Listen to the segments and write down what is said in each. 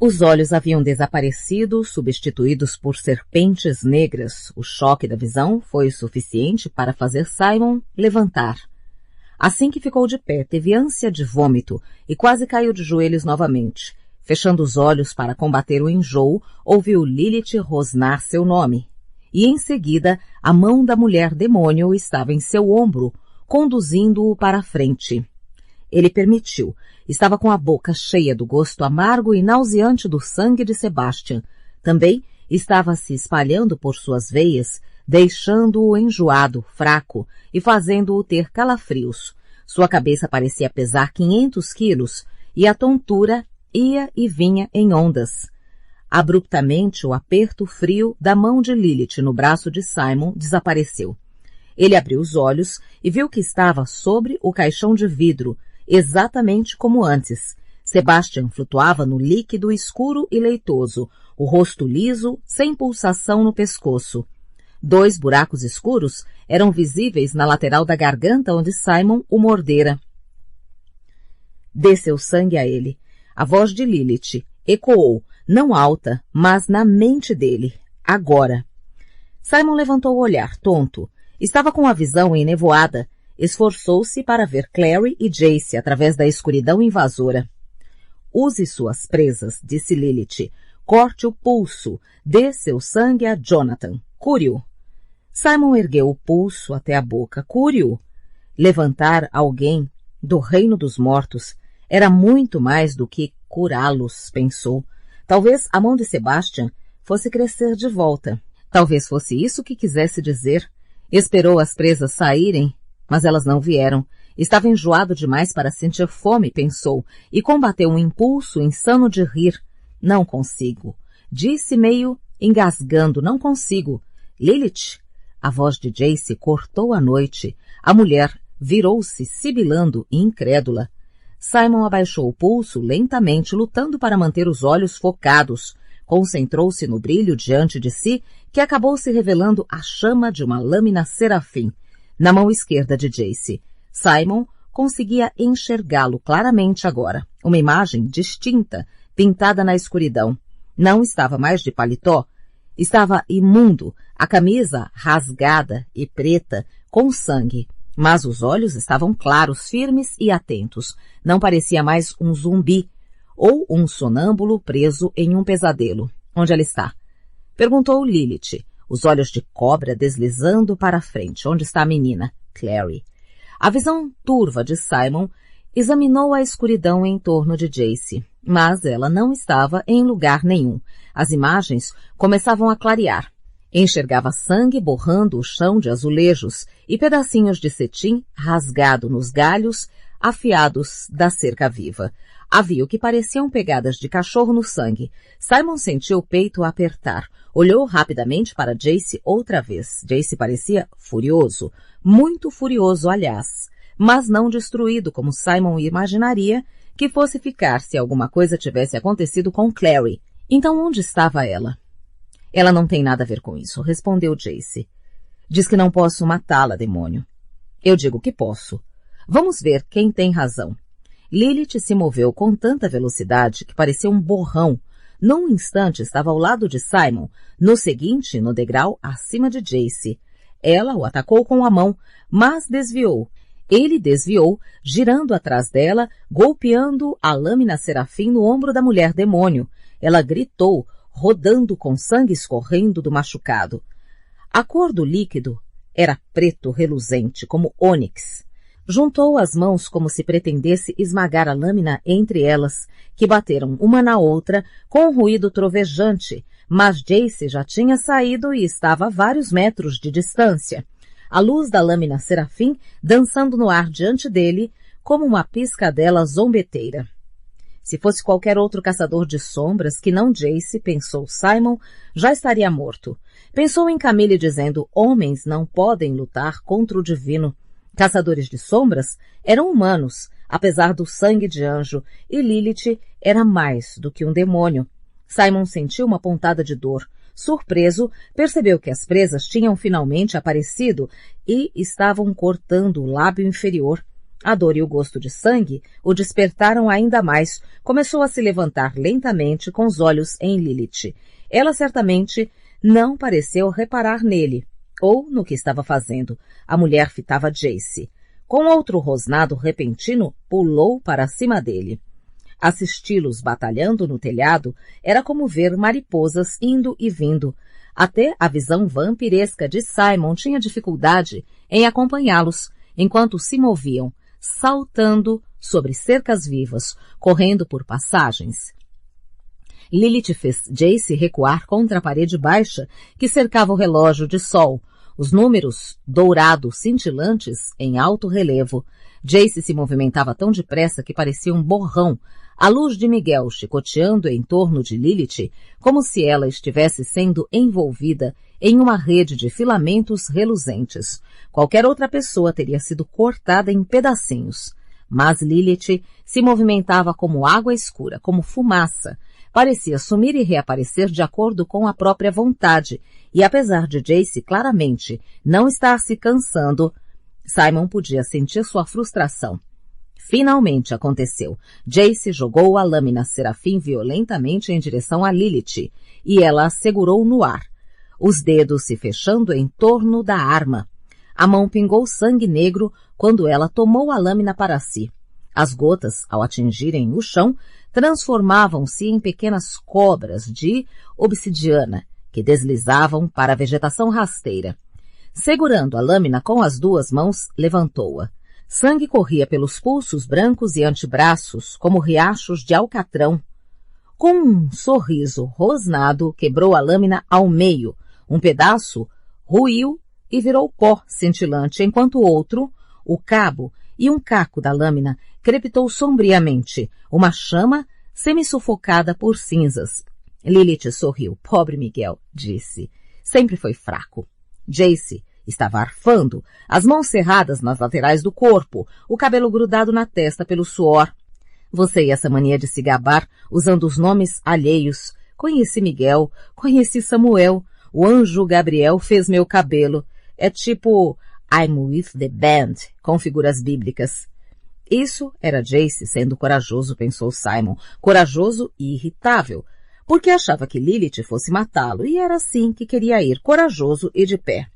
Os olhos haviam desaparecido, substituídos por serpentes negras. O choque da visão foi o suficiente para fazer Simon levantar. Assim que ficou de pé, teve ânsia de vômito e quase caiu de joelhos novamente. Fechando os olhos para combater o enjoo, ouviu Lilith rosnar seu nome. E em seguida, a mão da mulher demônio estava em seu ombro, conduzindo-o para a frente. Ele permitiu. Estava com a boca cheia do gosto amargo e nauseante do sangue de Sebastian. Também estava se espalhando por suas veias, deixando-o enjoado, fraco e fazendo-o ter calafrios. Sua cabeça parecia pesar 500 quilos e a tontura ia e vinha em ondas. Abruptamente, o aperto frio da mão de Lilith no braço de Simon desapareceu. Ele abriu os olhos e viu que estava sobre o caixão de vidro, exatamente como antes. Sebastian flutuava no líquido escuro e leitoso, o rosto liso, sem pulsação no pescoço. 2 buracos escuros eram visíveis na lateral da garganta onde Simon o mordera. Desceu sangue a ele. A voz de Lilith ecoou, não alta, mas na mente dele. Agora. Simon levantou o olhar, tonto. Estava com a visão enevoada. Esforçou-se para ver Clary e Jace através da escuridão invasora. Use suas presas, disse Lilith. Corte o pulso. Dê seu sangue a Jonathan. Cure-o. Simon ergueu o pulso até a boca. Cure-o. Levantar alguém do reino dos mortos era muito mais do que curá-los, pensou. Talvez a mão de Sebastian fosse crescer de volta. Talvez fosse isso que quisesse dizer. Esperou as presas saírem, mas elas não vieram. Estava enjoado demais para sentir fome, pensou, e combateu um impulso insano de rir. Não consigo. Disse meio engasgando, não consigo. Lilith? A voz de Jace cortou a noite. A mulher virou-se sibilando e incrédula. Simon abaixou o pulso lentamente, lutando para manter os olhos focados. Concentrou-se no brilho diante de si, que acabou se revelando a chama de uma lâmina serafim. Na mão esquerda de Jace, Simon conseguia enxergá-lo claramente agora. Uma imagem distinta, pintada na escuridão. Não estava mais de paletó. Estava imundo, a camisa rasgada e preta, com sangue. Mas os olhos estavam claros, firmes e atentos. Não parecia mais um zumbi, ou um sonâmbulo preso em um pesadelo. Onde ela está? Perguntou Lilith, os olhos de cobra deslizando para a frente. Onde está a menina? Clary. A visão turva de Simon examinou a escuridão em torno de Jace, mas ela não estava em lugar nenhum. As imagens começavam a clarear. Enxergava sangue borrando o chão de azulejos e pedacinhos de cetim rasgado nos galhos afiados da cerca viva. Havia o que pareciam pegadas de cachorro no sangue. Simon sentiu o peito apertar. Olhou rapidamente para Jace outra vez. Jace parecia furioso. Muito furioso, aliás. Mas não destruído, como Simon imaginaria que fosse ficar se alguma coisa tivesse acontecido com Clary. Então onde estava ela? Ela não tem nada a ver com isso, respondeu Jace. Diz que não posso matá-la, demônio. Eu digo que posso. Vamos ver quem tem razão. Lilith se moveu com tanta velocidade que parecia um borrão. Num instante estava ao lado de Simon, no seguinte, no degrau acima de Jace. Ela o atacou com a mão, mas desviou. Ele desviou, girando atrás dela, golpeando a lâmina serafim no ombro da mulher demônio. Ela gritou, rodando com sangue escorrendo do machucado. A cor do líquido era preto reluzente, como ônix. Juntou as mãos como se pretendesse esmagar a lâmina entre elas, que bateram uma na outra com um ruído trovejante, mas Jace já tinha saído e estava a vários metros de distância. A luz da lâmina serafim dançando no ar diante dele, como uma piscadela zombeteira. Se fosse qualquer outro caçador de sombras que não Jace, pensou Simon, já estaria morto. Pensou em Camille dizendo, homens não podem lutar contra o divino. Caçadores de sombras eram humanos, apesar do sangue de anjo, e Lilith era mais do que um demônio. Simon sentiu uma pontada de dor. Surpreso, percebeu que as presas tinham finalmente aparecido e estavam cortando o lábio inferior. A dor e o gosto de sangue o despertaram ainda mais. Começou a se levantar lentamente com os olhos em Lilith. Ela certamente não pareceu reparar nele, ou no que estava fazendo. A mulher fitava Jace. Com outro rosnado repentino, pulou para cima dele. Assisti-los batalhando no telhado era como ver mariposas indo e vindo. Até a visão vampiresca de Simon tinha dificuldade em acompanhá-los, enquanto se moviam, saltando sobre cercas vivas, correndo por passagens. Lilith fez Jace recuar contra a parede baixa que cercava o relógio de sol, os números dourados cintilantes em alto relevo. Jace se movimentava tão depressa que parecia um borrão, a luz de Miguel chicoteando em torno de Lilith, como se ela estivesse sendo envolvida em uma rede de filamentos reluzentes. Qualquer outra pessoa teria sido cortada em pedacinhos. Mas Lilith se movimentava como água escura, como fumaça. Parecia sumir e reaparecer de acordo com a própria vontade, e apesar de Jace claramente não estar se cansando, Simon podia sentir sua frustração. Finalmente aconteceu. Jace jogou a lâmina serafim violentamente em direção a Lilith, e ela a segurou no ar, os dedos se fechando em torno da arma. A mão pingou sangue negro quando ela tomou a lâmina para si. As gotas, ao atingirem o chão, transformavam-se em pequenas cobras de obsidiana, que deslizavam para a vegetação rasteira. Segurando a lâmina com as duas mãos, levantou-a. Sangue corria pelos pulsos brancos e antebraços, como riachos de alcatrão. Com um sorriso rosnado, quebrou a lâmina ao meio. Um pedaço ruiu e virou pó cintilante, enquanto o outro, o cabo e um caco da lâmina, crepitou sombriamente, uma chama semi-sufocada por cinzas. Lilith sorriu. Pobre Miguel, disse. Sempre foi fraco. Jace estava arfando, as mãos cerradas nas laterais do corpo, o cabelo grudado na testa pelo suor. Você e essa mania de se gabar usando os nomes alheios. Conheci Miguel, conheci Samuel, o anjo Gabriel fez meu cabelo. É tipo I'm with the band, com figuras bíblicas. Isso era Jace sendo corajoso, pensou Simon, corajoso e irritável, porque achava que Lilith fosse matá-lo, e era assim que queria ir, corajoso e de pé.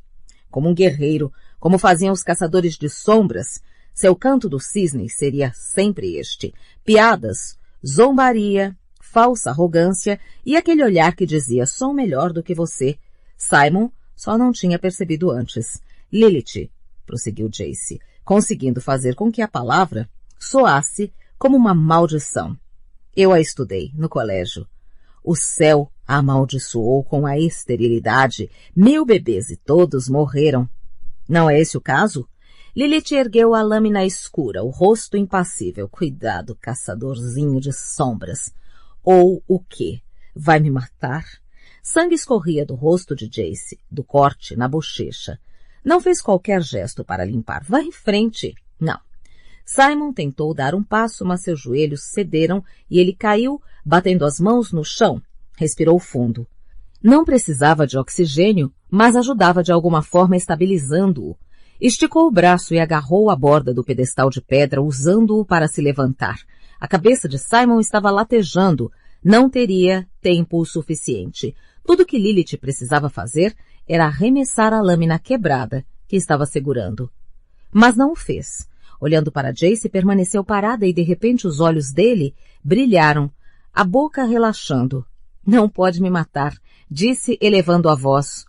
Como um guerreiro, como faziam os caçadores de sombras, seu canto do cisne seria sempre este. Piadas, zombaria, falsa arrogância e aquele olhar que dizia, sou melhor do que você. Simon só não tinha percebido antes. Lilith, prosseguiu Jace, conseguindo fazer com que a palavra soasse como uma maldição. Eu a estudei no colégio. O céu a amaldiçoou com a esterilidade. 1000 bebês e todos morreram. Não é esse o caso? Lilith ergueu a lâmina escura, o rosto impassível. Cuidado, caçadorzinho de sombras. Ou o quê? Vai me matar? Sangue escorria do rosto de Jace, do corte na bochecha. Não fez qualquer gesto para limpar. Vá em frente. Não. Simon tentou dar um passo, mas seus joelhos cederam e ele caiu, batendo as mãos no chão. Respirou fundo. Não precisava de oxigênio, mas ajudava de alguma forma estabilizando-o. Esticou o braço e agarrou a borda do pedestal de pedra, usando-o para se levantar. A cabeça de Simon estava latejando. Não teria tempo o suficiente. Tudo que Lilith precisava fazer era arremessar a lâmina quebrada que estava segurando. Mas não o fez. Olhando para Jace, permaneceu parada e de repente os olhos dele brilharam, a boca relaxando. Não pode me matar, disse elevando a voz.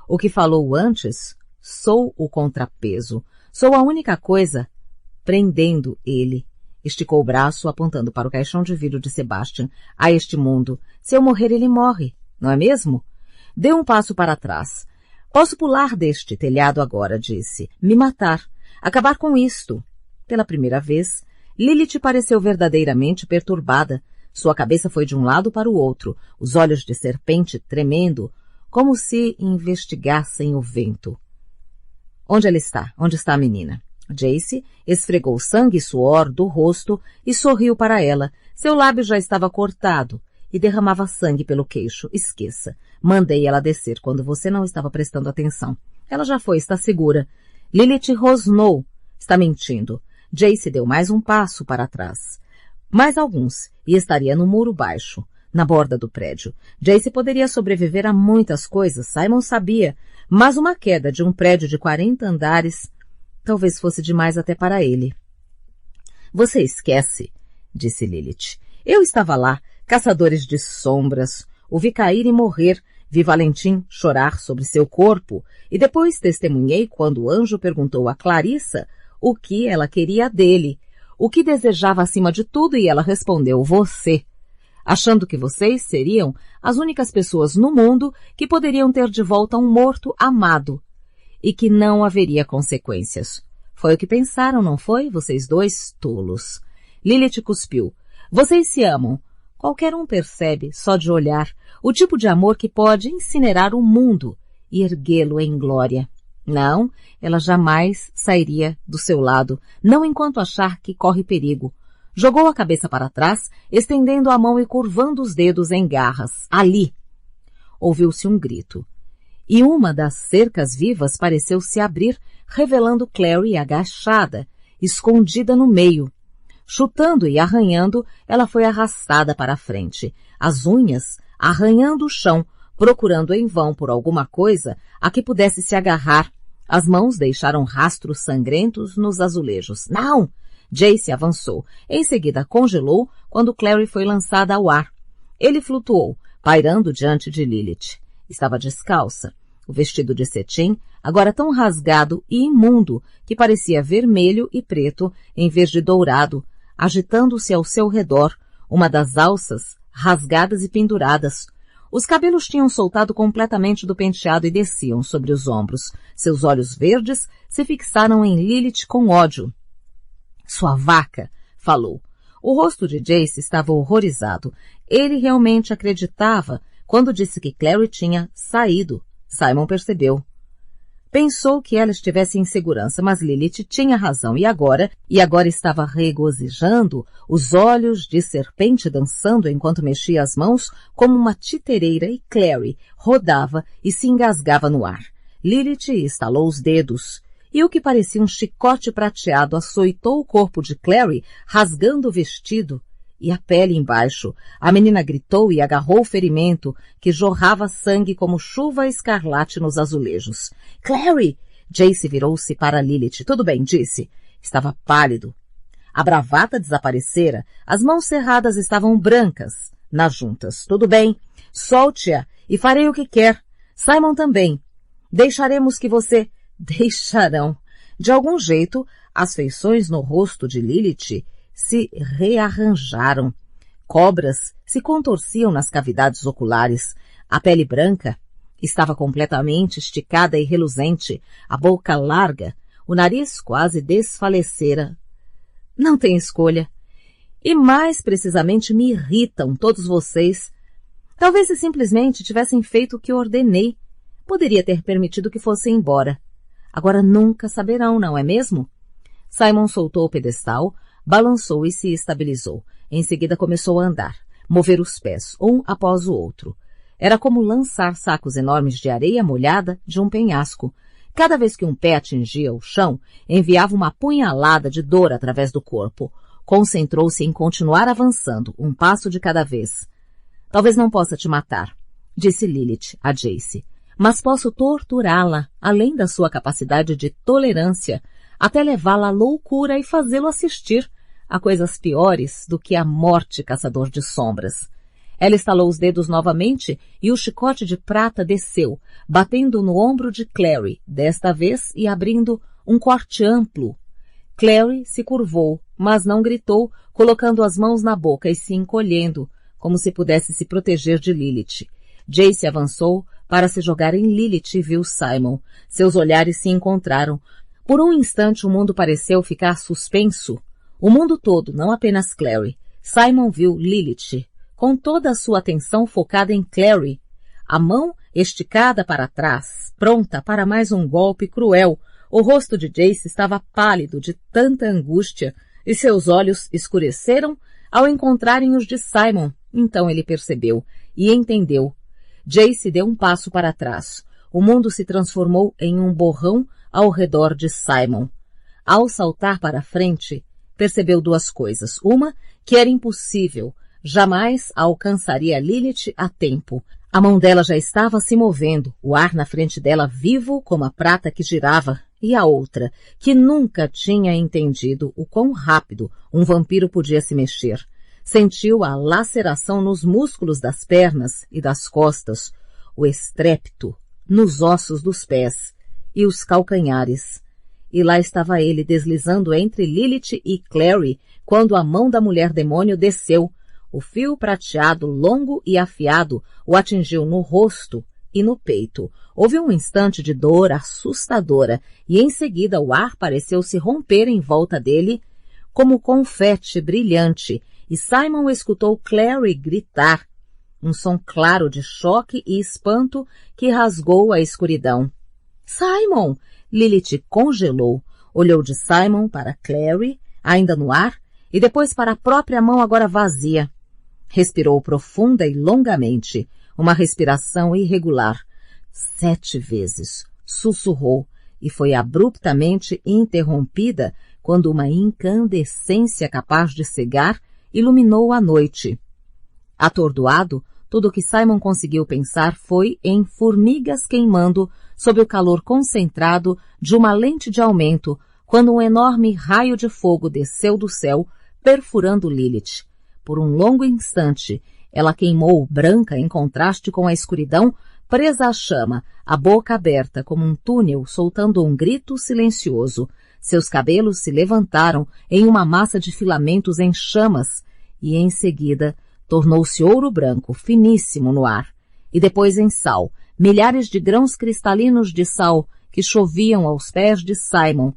O que falou antes, sou o contrapeso. Sou a única coisa prendendo ele. Esticou o braço, apontando para o caixão de vidro de Sebastian. A este mundo. Se eu morrer, ele morre, não é mesmo? Deu um passo para trás. Posso pular deste telhado agora, disse. Me matar. Acabar com isto. Pela primeira vez, Lilith pareceu verdadeiramente perturbada. Sua cabeça foi de um lado para o outro, os olhos de serpente tremendo, como se investigassem o vento. Onde ela está? Onde está a menina? Jace esfregou sangue e suor do rosto e sorriu para ela. Seu lábio já estava cortado e derramava sangue pelo queixo. Esqueça. Mandei ela descer quando você não estava prestando atenção. Ela já foi, está segura. Lilith rosnou. Está mentindo. Jace deu mais um passo para trás. Mais alguns, e estaria no muro baixo, na borda do prédio. Jace poderia sobreviver a muitas coisas, Simon sabia, mas uma queda de um prédio de 40 andares talvez fosse demais até para ele. Você esquece, disse Lilith. Eu estava lá, caçadores de sombras. O vi cair e morrer, vi Valentim chorar sobre seu corpo, e depois testemunhei quando o anjo perguntou a Clarissa o que ela queria dele, o que desejava acima de tudo, e ela respondeu, você, achando que vocês seriam as únicas pessoas no mundo que poderiam ter de volta um morto amado, e que não haveria consequências. Foi o que pensaram, não foi? Vocês dois tolos. Lilith cuspiu. Vocês se amam. Qualquer um percebe, só de olhar, o tipo de amor que pode incinerar o mundo e erguê-lo em glória. Não, ela jamais sairia do seu lado, não enquanto achar que corre perigo. Jogou a cabeça para trás, estendendo a mão e curvando os dedos em garras. Ali! Ouviu-se um grito. E uma das cercas vivas pareceu se abrir, revelando Clary agachada, escondida no meio. Chutando e arranhando, ela foi arrastada para a frente, as unhas arranhando o chão, procurando em vão por alguma coisa a que pudesse se agarrar. As mãos deixaram rastros sangrentos nos azulejos. Não! Jace avançou. Em seguida congelou quando Clary foi lançada ao ar. Ele flutuou, pairando diante de Lilith. Estava descalça. O vestido de cetim, agora tão rasgado e imundo que parecia vermelho e preto em vez de dourado, agitando-se ao seu redor, uma das alças rasgadas e penduradas. Os cabelos tinham soltado completamente do penteado e desciam sobre os ombros. Seus olhos verdes se fixaram em Lilith com ódio. Sua vaca, falou. O rosto de Jace estava horrorizado. Ele realmente acreditava quando disse que Clary tinha saído. Simon percebeu. Pensou que ela estivesse em segurança, mas Lilith tinha razão e agora estava regozijando, os olhos de serpente dançando enquanto mexia as mãos como uma titereira e Clary rodava e se engasgava no ar. Lilith estalou os dedos e o que parecia um chicote prateado açoitou o corpo de Clary, rasgando o vestido e a pele embaixo. A menina gritou e agarrou o ferimento, que jorrava sangue como chuva escarlate nos azulejos. Clary! Jace virou-se para Lilith. Tudo bem, disse. Estava pálido. A bravata desaparecera. As mãos cerradas estavam brancas nas juntas. Tudo bem. Solte-a e farei o que quer. Simon também. Deixaremos que você... Deixarão. De algum jeito, as feições no rosto de Lilith se rearranjaram. Cobras se contorciam nas cavidades oculares. A pele branca estava completamente esticada e reluzente, a boca larga, o nariz quase desfalecera. Não tem escolha. E mais precisamente me irritam todos vocês. Talvez se simplesmente tivessem feito o que ordenei. Poderia ter permitido que fossem embora. Agora nunca saberão, não é mesmo? Simon soltou o pedestal, balançou e se estabilizou. Em seguida começou a andar, mover os pés, um após o outro. Era como lançar sacos enormes de areia molhada de um penhasco. Cada vez que um pé atingia o chão, enviava uma punhalada de dor através do corpo. Concentrou-se em continuar avançando, um passo de cada vez. Talvez não possa te matar, disse Lilith a Jace, mas posso torturá-la, além da sua capacidade de tolerância, até levá-la à loucura e fazê-lo assistir a coisas piores do que a morte, caçador de sombras. Ela estalou os dedos novamente e o chicote de prata desceu, batendo no ombro de Clary, desta vez e abrindo um corte amplo. Clary se curvou, mas não gritou, colocando as mãos na boca e se encolhendo, como se pudesse se proteger de Lilith. Jace avançou para se jogar em Lilith e viu Simon. Seus olhares se encontraram. Por um instante o mundo pareceu ficar suspenso. O mundo todo, não apenas Clary. Simon viu Lilith, com toda a sua atenção focada em Clary, a mão esticada para trás, pronta para mais um golpe cruel. O rosto de Jace estava pálido de tanta angústia e seus olhos escureceram ao encontrarem os de Simon. Então ele percebeu e entendeu. Jace deu um passo para trás. O mundo se transformou em um borrão ao redor de Simon. Ao saltar para a frente, percebeu duas coisas. Uma, que era impossível, jamais alcançaria Lilith a tempo. A mão dela já estava se movendo, o ar na frente dela vivo como a prata que girava, e a outra, que nunca tinha entendido o quão rápido um vampiro podia se mexer. Sentiu a laceração nos músculos das pernas e das costas, o estrépito nos ossos dos pés e os calcanhares. E lá estava ele deslizando entre Lilith e Clary quando a mão da mulher-demônio desceu. O fio prateado, longo e afiado, o atingiu no rosto e no peito. Houve um instante de dor assustadora e em seguida o ar pareceu se romper em volta dele como confete brilhante e Simon escutou Clary gritar. Um som claro de choque e espanto que rasgou a escuridão. Simon! Lilith congelou, olhou de Simon para Clary, ainda no ar, e depois para a própria mão agora vazia. Respirou profunda e longamente, uma respiração irregular. 7 vezes. Sussurrou e foi abruptamente interrompida quando uma incandescência capaz de cegar iluminou a noite. Atordoado, tudo o que Simon conseguiu pensar foi em formigas queimando sob o calor concentrado de uma lente de aumento, quando um enorme raio de fogo desceu do céu, perfurando Lilith. Por um longo instante, ela queimou branca em contraste com a escuridão, presa à chama, a boca aberta como um túnel, soltando um grito silencioso. Seus cabelos se levantaram em uma massa de filamentos em chamas e, em seguida, tornou-se ouro branco, finíssimo no ar. E depois em sal, milhares de grãos cristalinos de sal que choviam aos pés de Simon,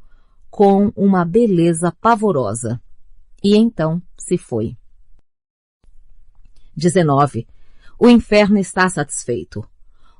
com uma beleza pavorosa. E então se foi. 19. O inferno está satisfeito.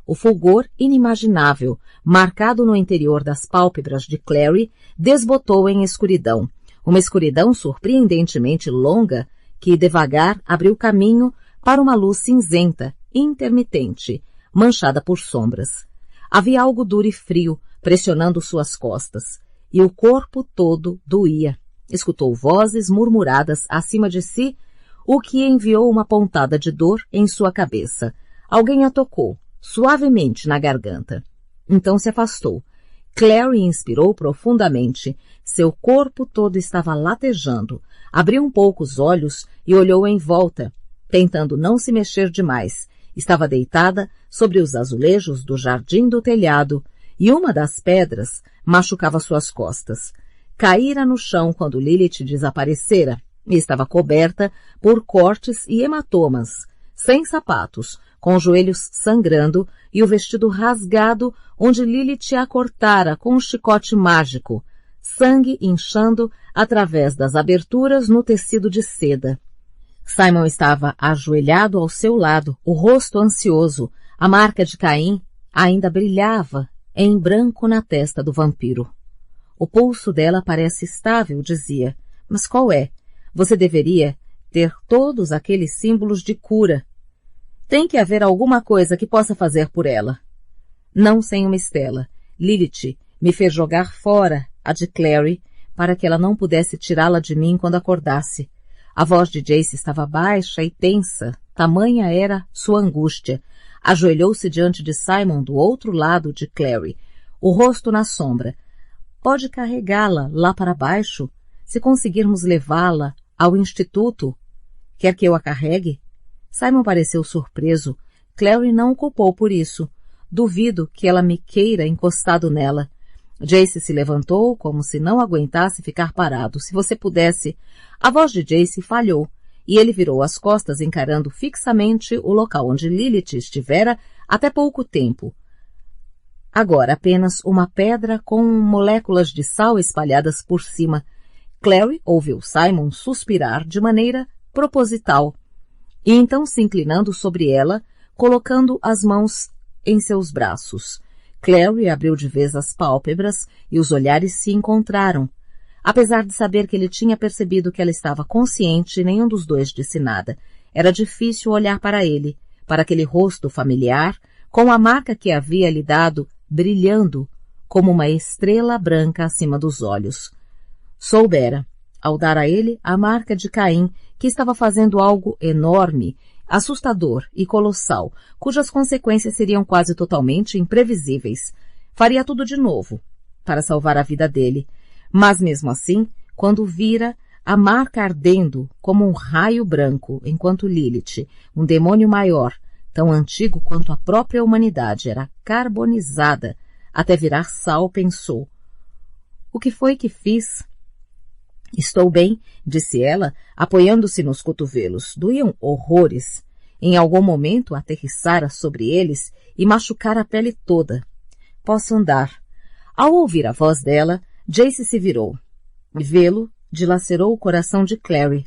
O fulgor inimaginável, marcado no interior das pálpebras de Clary, desbotou em escuridão. Uma escuridão surpreendentemente longa que, devagar, abriu caminho para uma luz cinzenta, intermitente, manchada por sombras. Havia algo duro e frio, pressionando suas costas, e o corpo todo doía. Escutou vozes murmuradas acima de si, o que enviou uma pontada de dor em sua cabeça. Alguém a tocou, suavemente na garganta. Então se afastou. Clary inspirou profundamente. Seu corpo todo estava latejando. Abriu um pouco os olhos e olhou em volta, tentando não se mexer demais. Estava deitada sobre os azulejos do jardim do telhado e uma das pedras machucava suas costas. Caíra no chão quando Lilith desaparecera e estava coberta por cortes e hematomas, sem sapatos, com os joelhos sangrando e o vestido rasgado onde Lilith a cortara com um chicote mágico, sangue inchando através das aberturas no tecido de seda. Simon estava ajoelhado ao seu lado, o rosto ansioso. A marca de Caim ainda brilhava em branco na testa do vampiro. O pulso dela parece estável, dizia. Mas qual é? Você deveria ter todos aqueles símbolos de cura. Tem que haver alguma coisa que possa fazer por ela. Não sem uma estela. Lilith me fez jogar fora a de Clary para que ela não pudesse tirá-la de mim quando acordasse. A voz de Jace estava baixa e tensa, tamanha era sua angústia. Ajoelhou-se diante de Simon do outro lado de Clary, o rosto na sombra. Pode carregá-la lá para baixo, se conseguirmos levá-la ao instituto. Quer que eu a carregue? Simon pareceu surpreso. Clary não o culpou por isso. Duvido que ela me queira encostado nela. Jace se levantou como se não aguentasse ficar parado. Se você pudesse... A voz de Jace falhou, e ele virou as costas encarando fixamente o local onde Lilith estivera até pouco tempo. Agora apenas uma pedra com moléculas de sal espalhadas por cima. Clary ouviu Simon suspirar de maneira proposital, e então se inclinando sobre ela, colocando as mãos em seus braços. Clary abriu de vez as pálpebras e os olhares se encontraram. Apesar de saber que ele tinha percebido que ela estava consciente, nenhum dos dois disse nada. Era difícil olhar para ele, para aquele rosto familiar, com a marca que havia lhe dado, brilhando como uma estrela branca acima dos olhos. Soubera, ao dar a ele a marca de Caim, que estava fazendo algo enorme, assustador e colossal, cujas consequências seriam quase totalmente imprevisíveis. Faria tudo de novo, para salvar a vida dele. Mas mesmo assim, quando vira a marca ardendo como um raio branco, enquanto Lilith, um demônio maior, tão antigo quanto a própria humanidade, era carbonizada, até virar sal, pensou. O que foi que fiz? Estou bem, disse ela, apoiando-se nos cotovelos. Doíam horrores. Em algum momento aterrissara sobre eles e machucara a pele toda. Posso andar. Ao ouvir a voz dela, Jace se virou. Vê-lo dilacerou o coração de Clary.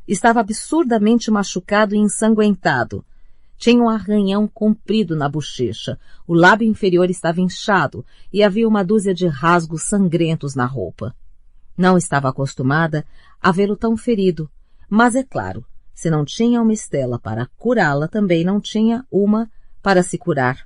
Estava absurdamente machucado e ensanguentado. Tinha um arranhão comprido na bochecha, o lábio inferior estava inchado e havia uma dúzia de rasgos sangrentos na roupa. Não estava acostumada a vê-lo tão ferido, mas é claro, se não tinha uma Estela para curá-la, também não tinha uma para se curar.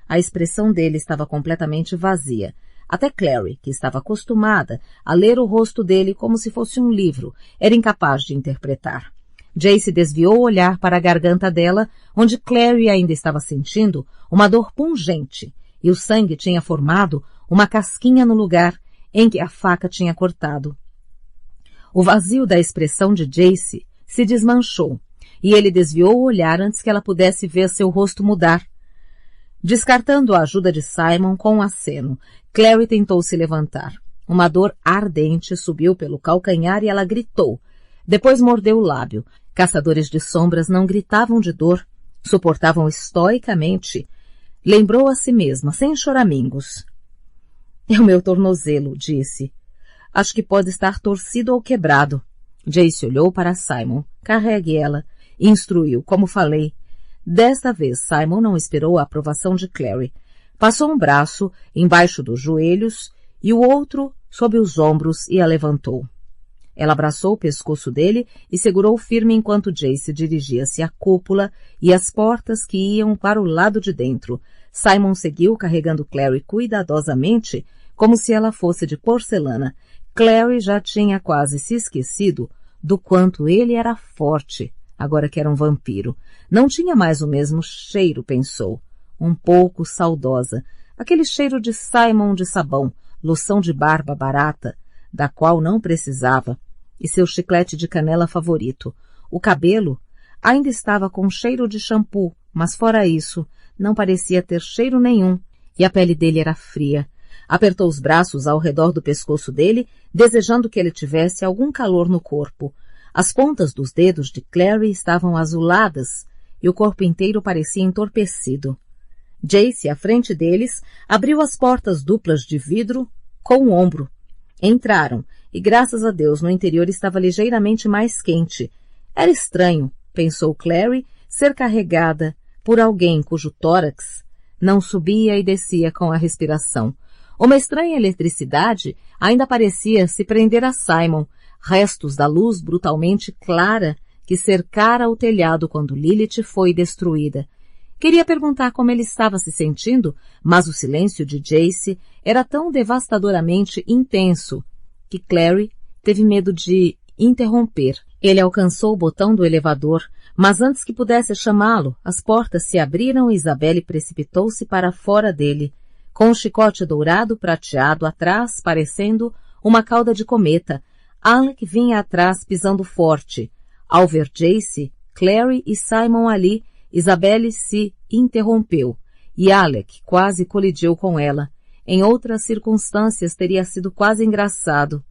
A expressão dele estava completamente vazia. Até Clary, que estava acostumada a ler o rosto dele como se fosse um livro, era incapaz de interpretar. Jace desviou o olhar para a garganta dela, onde Clary ainda estava sentindo uma dor pungente, e o sangue tinha formado uma casquinha no lugar em que a faca tinha cortado. O vazio da expressão de Jace se desmanchou, e ele desviou o olhar antes que ela pudesse ver seu rosto mudar. Descartando a ajuda de Simon com um aceno, Clary tentou se levantar. Uma dor ardente subiu pelo calcanhar e ela gritou. Depois mordeu o lábio. Caçadores de sombras não gritavam de dor, suportavam estoicamente. Lembrou a si mesma, sem choramingos. É o meu tornozelo, disse. Acho que pode estar torcido ou quebrado. Jace olhou para Simon. Carregue ela. Instruiu, como falei. Desta vez, Simon não esperou a aprovação de Clary. Passou um braço embaixo dos joelhos e o outro sob os ombros e a levantou. Ela abraçou o pescoço dele e segurou firme enquanto Jace dirigia-se à cúpula e às portas que iam para o lado de dentro. Simon seguiu carregando Clary cuidadosamente, como se ela fosse de porcelana. Clary já tinha quase se esquecido do quanto ele era forte, agora que era um vampiro. Não tinha mais o mesmo cheiro, pensou. Um pouco saudosa. Aquele cheiro de Simon de sabão, loção de barba barata, da qual não precisava, e seu chiclete de canela favorito. O cabelo ainda estava com cheiro de shampoo, mas fora isso, não parecia ter cheiro nenhum, e a pele dele era fria. Apertou os braços ao redor do pescoço dele, desejando que ele tivesse algum calor no corpo. As pontas dos dedos de Clary estavam azuladas, e o corpo inteiro parecia entorpecido. Jace, à frente deles, abriu as portas duplas de vidro com o ombro. Entraram, e graças a Deus no interior estava ligeiramente mais quente. Era estranho, pensou Clary, ser carregada por alguém cujo tórax não subia e descia com a respiração. Uma estranha eletricidade ainda parecia se prender a Simon, restos da luz brutalmente clara que cercara o telhado quando Lilith foi destruída. Queria perguntar como ele estava se sentindo, mas o silêncio de Jace era tão devastadoramente intenso que Clary teve medo de interromper. Ele alcançou o botão do elevador, mas antes que pudesse chamá-lo, as portas se abriram e Isabelle precipitou-se para fora dele, com um chicote dourado prateado atrás, parecendo uma cauda de cometa. Alec vinha atrás pisando forte. Ao ver Jace, Clary e Simon ali, Isabelle se interrompeu, e Alec quase colidiu com ela. Em outras circunstâncias teria sido quase engraçado.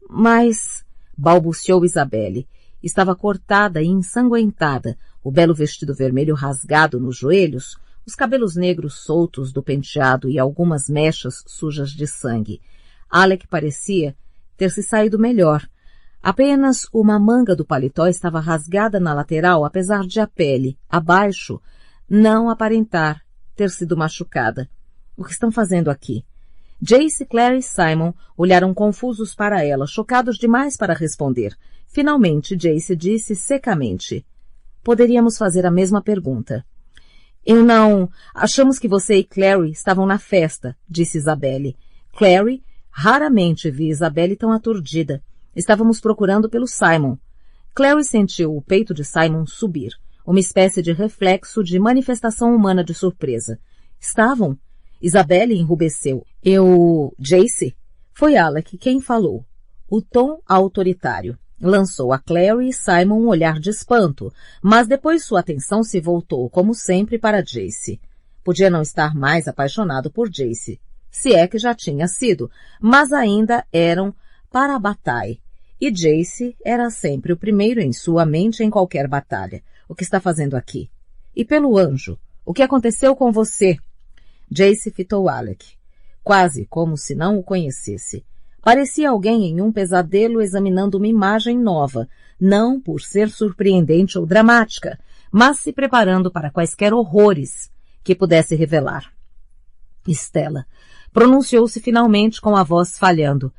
Mas, balbuciou Isabelle, estava cortada e ensanguentada, o belo vestido vermelho rasgado nos joelhos, os cabelos negros soltos do penteado e algumas mechas sujas de sangue. Alec parecia ter se saído melhor. Apenas uma manga do paletó estava rasgada na lateral, apesar de a pele, abaixo, não aparentar ter sido machucada. O que estão fazendo aqui? Jace, Clary e Simon olharam confusos para ela, chocados demais para responder. Finalmente, Jace disse secamente: poderíamos fazer a mesma pergunta. Eu não... Achamos que você e Clary estavam na festa, disse Isabelle. Clary Raramente vi Isabelle tão aturdida. Estávamos procurando pelo Simon. Clary sentiu o peito de Simon subir, uma espécie de reflexo de manifestação humana de surpresa. Estavam? Isabelle enrubesceu. Jace? Foi Alec quem falou. O tom autoritário. Lançou a Clary e Simon um olhar de espanto, mas depois sua atenção se voltou, como sempre, para Jace. Podia não estar mais apaixonado por Jace, se é que já tinha sido, mas ainda eram para a batalha. E Jace era sempre o primeiro em sua mente em qualquer batalha. O que está fazendo aqui? E pelo anjo? O que aconteceu com você? Jace fitou Alec, quase como se não o conhecesse. Parecia alguém em um pesadelo examinando uma imagem nova, não por ser surpreendente ou dramática, mas se preparando para quaisquer horrores que pudesse revelar. Stella. Pronunciou-se finalmente com a voz falhando.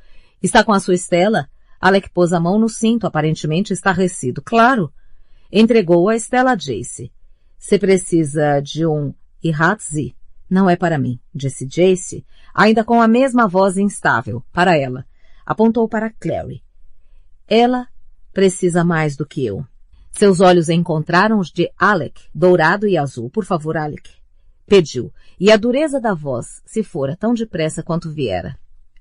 Está com a sua Stella? Alec pôs a mão no cinto, aparentemente estarrecido. Claro. Entregou a Stella a Jace. Se precisa de um Ihatzi, não é para mim, disse Jace, ainda com a mesma voz instável, para ela. Apontou para Clary. Ela precisa mais do que eu. Seus olhos encontraram os de Alec, dourado e azul. Por favor, Alec. Pediu, e a dureza da voz se fora tão depressa quanto viera.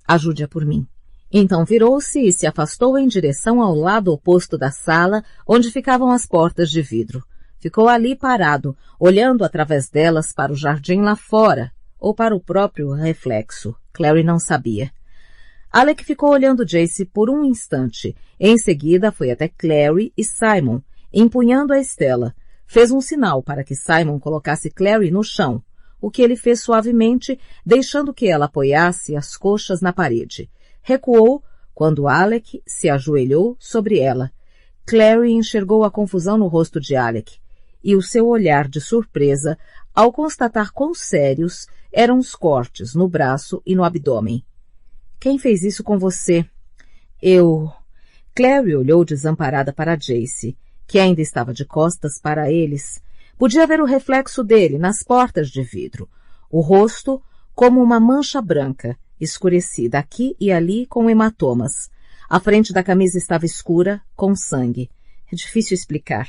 Ajude-a por mim. Então virou-se e se afastou em direção ao lado oposto da sala, onde ficavam as portas de vidro. Ficou ali parado, olhando através delas para o jardim lá fora, ou para o próprio reflexo. Clary não sabia. Alec ficou olhando Jace por um instante. Em seguida foi até Clary e Simon, empunhando a Stella. Fez um sinal para que Simon colocasse Clary no chão, o que ele fez suavemente, deixando que ela apoiasse as coxas na parede. Recuou quando Alec se ajoelhou sobre ela. Clary enxergou a confusão no rosto de Alec e o seu olhar de surpresa ao constatar quão sérios eram os cortes no braço e no abdômen. Quem fez isso com você? Eu... Clary olhou desamparada para Jace, que ainda estava de costas para eles. Podia ver o reflexo dele nas portas de vidro. O rosto como uma mancha branca, escurecida aqui e ali com hematomas. A frente da camisa estava escura, com sangue. É difícil explicar.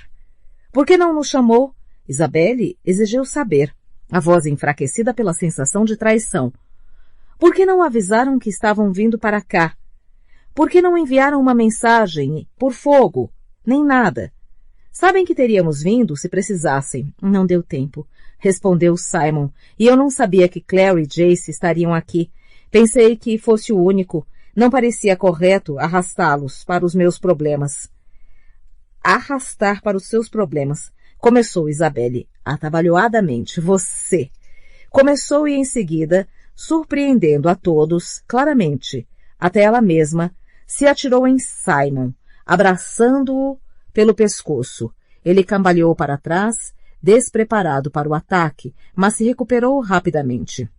Por que não nos chamou? Isabelle exigiu saber, a voz enfraquecida pela sensação de traição. Por que não avisaram que estavam vindo para cá? Por que não enviaram uma mensagem por fogo? Nem nada. Sabem que teríamos vindo se precisassem. Não deu tempo, respondeu Simon, e eu não sabia que Clary e Jace estariam aqui. Pensei que fosse o único. Não parecia correto arrastá-los para os meus problemas. Arrastar para os seus problemas, começou Isabelle, atabalhoadamente. Você. Começou e em seguida, surpreendendo a todos, claramente, até ela mesma, se atirou em Simon, abraçando-o pelo pescoço. Ele cambaleou para trás, despreparado para o ataque, mas se recuperou rapidamente.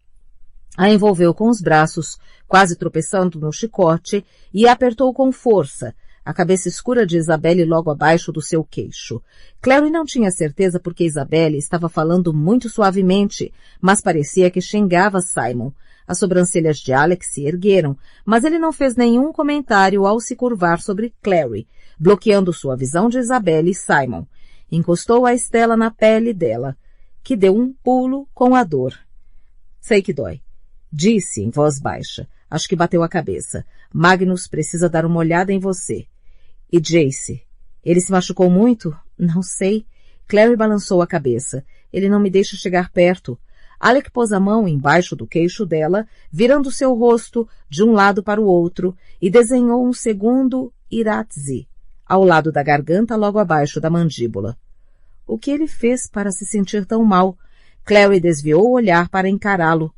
A envolveu com os braços, quase tropeçando no chicote, e a apertou com força, a cabeça escura de Isabelle logo abaixo do seu queixo. Clary não tinha certeza porque Isabelle estava falando muito suavemente, mas parecia que xingava Simon. As sobrancelhas de Alec se ergueram, mas ele não fez nenhum comentário ao se curvar sobre Clary, bloqueando sua visão de Isabelle e Simon. Encostou a Stella na pele dela, que deu um pulo com a dor. Sei que dói. Disse em voz baixa. Acho que bateu a cabeça. Magnus precisa dar uma olhada em você. E Jace? Ele se machucou muito? Não sei. Clary balançou a cabeça. Ele não me deixa chegar perto. Alec pôs a mão embaixo do queixo dela, virando seu rosto de um lado para o outro, e desenhou um segundo Iratzi, ao lado da garganta logo abaixo da mandíbula. O que ele fez para se sentir tão mal? Clary desviou o olhar para encará-lo.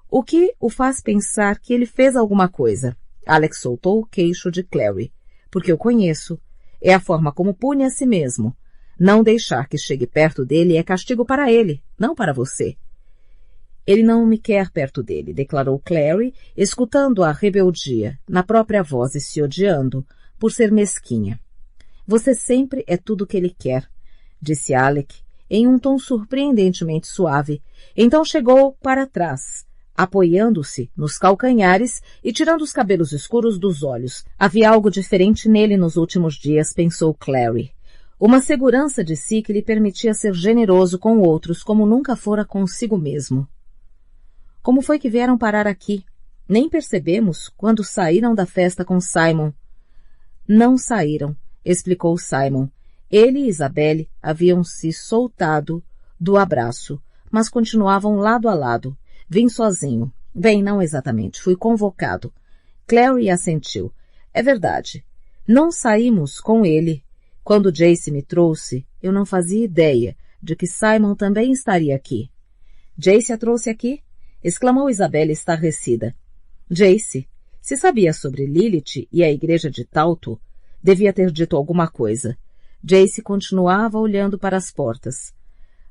O que o faz pensar que ele fez alguma coisa? Alex soltou o queixo de Clary. Porque eu conheço. É a forma como pune a si mesmo. Não deixar que chegue perto dele é castigo para ele, não para você. Ele não me quer perto dele, declarou Clary, escutando a rebeldia, na própria voz e se odiando, por ser mesquinha. Você sempre é tudo o que ele quer, disse Alec, em um tom surpreendentemente suave. Então chegou para trás, apoiando-se nos calcanhares e tirando os cabelos escuros dos olhos. Havia algo diferente nele nos últimos dias, pensou Clary. Uma segurança de si que lhe permitia ser generoso com outros como nunca fora consigo mesmo. Como foi que vieram parar aqui? Nem percebemos quando saíram da festa com Simon. Não saíram, explicou Simon. Ele e Isabelle haviam se soltado do abraço, mas continuavam lado a lado. Vim sozinho. Bem, não exatamente. Fui convocado. Clary assentiu. É verdade. Não saímos com ele. Quando Jace me trouxe, eu não fazia ideia de que Simon também estaria aqui. Jace a trouxe aqui? Exclamou Isabelle estarrecida. Jace, se sabia sobre Lilith e a igreja de Talto, devia ter dito alguma coisa. Jace continuava olhando para as portas.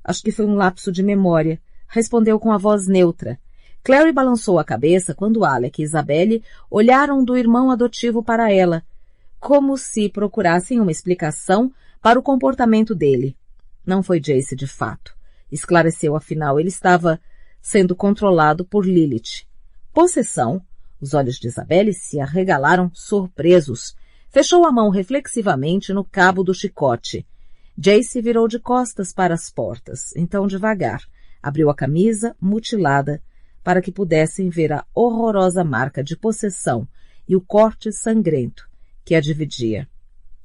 Acho que foi um lapso de memória, respondeu com a voz neutra. Clary balançou a cabeça quando Alec e Isabelle olharam do irmão adotivo para ela, como se procurassem uma explicação para o comportamento dele. Não foi Jace de fato. Esclareceu, afinal, ele estava sendo controlado por Lilith. Possessão? Os olhos de Isabelle se arregalaram, surpresos. Fechou a mão reflexivamente no cabo do chicote. Jace virou de costas para as portas, então devagar. Abriu a camisa, mutilada, para que pudessem ver a horrorosa marca de possessão e o corte sangrento que a dividia.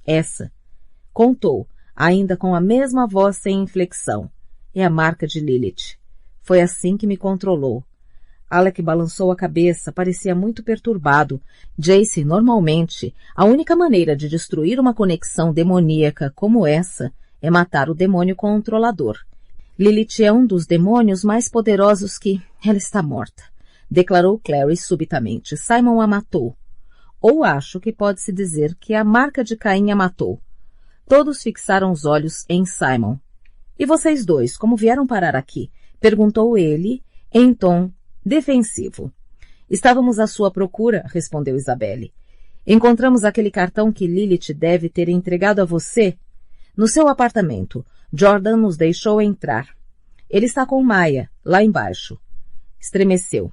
Essa, contou, ainda com a mesma voz sem inflexão, é a marca de Lilith. Foi assim que me controlou. Alec balançou a cabeça, parecia muito perturbado. Jace, normalmente, a única maneira de destruir uma conexão demoníaca como essa é matar o demônio controlador. Lilith é um dos demônios mais poderosos que... Ela está morta, declarou Clary subitamente. Simon a matou. Ou acho que pode-se dizer que a marca de Caim a matou. Todos fixaram os olhos em Simon. E vocês dois, como vieram parar aqui? Perguntou ele, em tom defensivo. Estávamos à sua procura, respondeu Isabelle. Encontramos aquele cartão que Lilith deve ter entregado a você no seu apartamento. Jordan nos deixou entrar. Ele está com Maya, lá embaixo. Estremeceu.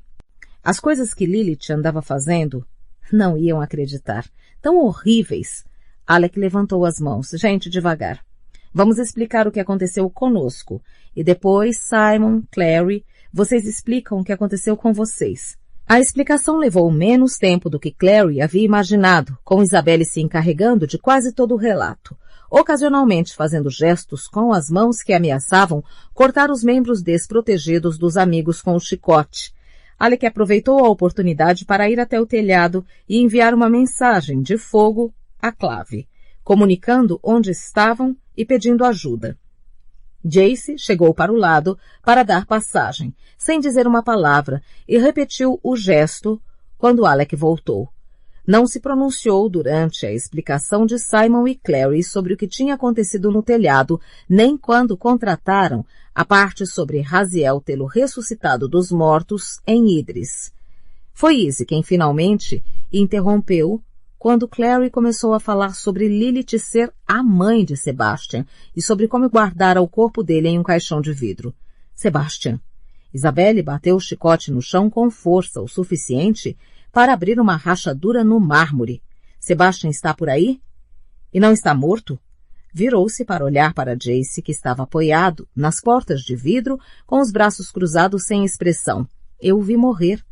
As coisas que Lilith andava fazendo não iam acreditar. Tão horríveis. Alec levantou as mãos. Gente, devagar. Vamos explicar o que aconteceu conosco. E depois, Simon, Clary, vocês explicam o que aconteceu com vocês. A explicação levou menos tempo do que Clary havia imaginado, com Isabelle se encarregando de quase todo o relato, ocasionalmente fazendo gestos com as mãos que ameaçavam cortar os membros desprotegidos dos amigos com o chicote. Alec aproveitou a oportunidade para ir até o telhado e enviar uma mensagem de fogo à Clave, comunicando onde estavam e pedindo ajuda. Jace chegou para o lado para dar passagem, sem dizer uma palavra, e repetiu o gesto quando Alec voltou. Não se pronunciou durante a explicação de Simon e Clary sobre o que tinha acontecido no telhado, nem quando contrataram a parte sobre Raziel tê-lo ressuscitado dos mortos em Idris. Foi Izzy quem finalmente interrompeu quando Clary começou a falar sobre Lilith ser a mãe de Sebastian e sobre como guardara o corpo dele em um caixão de vidro. Sebastian. Isabelle bateu o chicote no chão com força o suficiente para abrir uma rachadura no mármore. Sebastian está por aí? E não está morto? Virou-se para olhar para Jace, que estava apoiado nas portas de vidro, com os braços cruzados sem expressão. Eu o vi morrer.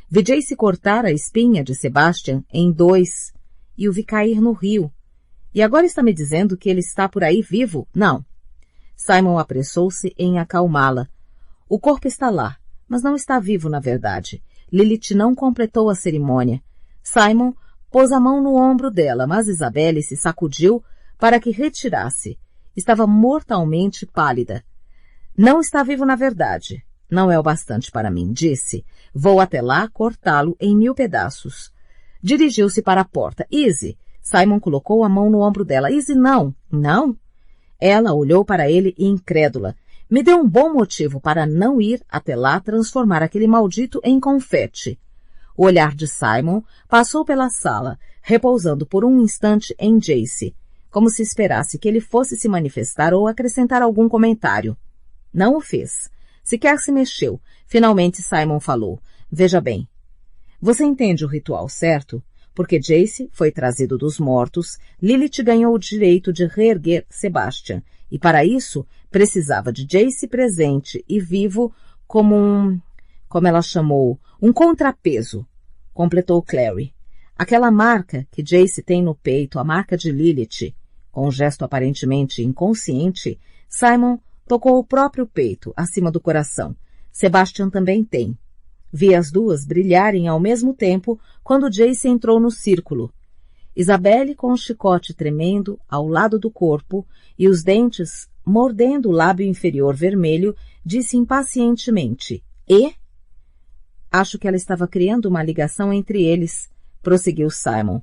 Vi Jace cortar a espinha de Sebastian em 2 e o vi cair no rio. E agora está me dizendo que ele está por aí vivo? Não. Simon apressou-se em acalmá-la. O corpo está lá, mas não está vivo na verdade. Lilith não completou a cerimônia. Simon pôs a mão no ombro dela, mas Isabelle se sacudiu para que retirasse. Estava mortalmente pálida. Não está vivo na verdade. Não é o bastante para mim, disse. Vou até lá cortá-lo em 1000 pedaços. Dirigiu-se para a porta. Izzy. Simon colocou a mão no ombro dela. Izzy, não. Não? Ela olhou para ele incrédula. Me deu um bom motivo para não ir até lá transformar aquele maldito em confete. O olhar de Simon passou pela sala, repousando por um instante em Jace, como se esperasse que ele fosse se manifestar ou acrescentar algum comentário. Não o fez. Sequer se mexeu. Finalmente Simon falou. Veja bem. Você entende o ritual, certo? Porque Jace foi trazido dos mortos, Lilith ganhou o direito de reerguer Sebastian, e para isso precisava de Jace presente e vivo como como ela chamou, um contrapeso, completou Clary. Aquela marca que Jace tem no peito, a marca de Lilith, com um gesto aparentemente inconsciente, Simon tocou o próprio peito, acima do coração. Sebastian também tem. Vi as duas brilharem ao mesmo tempo quando Jace entrou no círculo. Isabelle, com o chicote tremendo ao lado do corpo e os dentes mordendo o lábio inferior vermelho, disse impacientemente, E? Acho que ela estava criando uma ligação entre eles, prosseguiu Simon.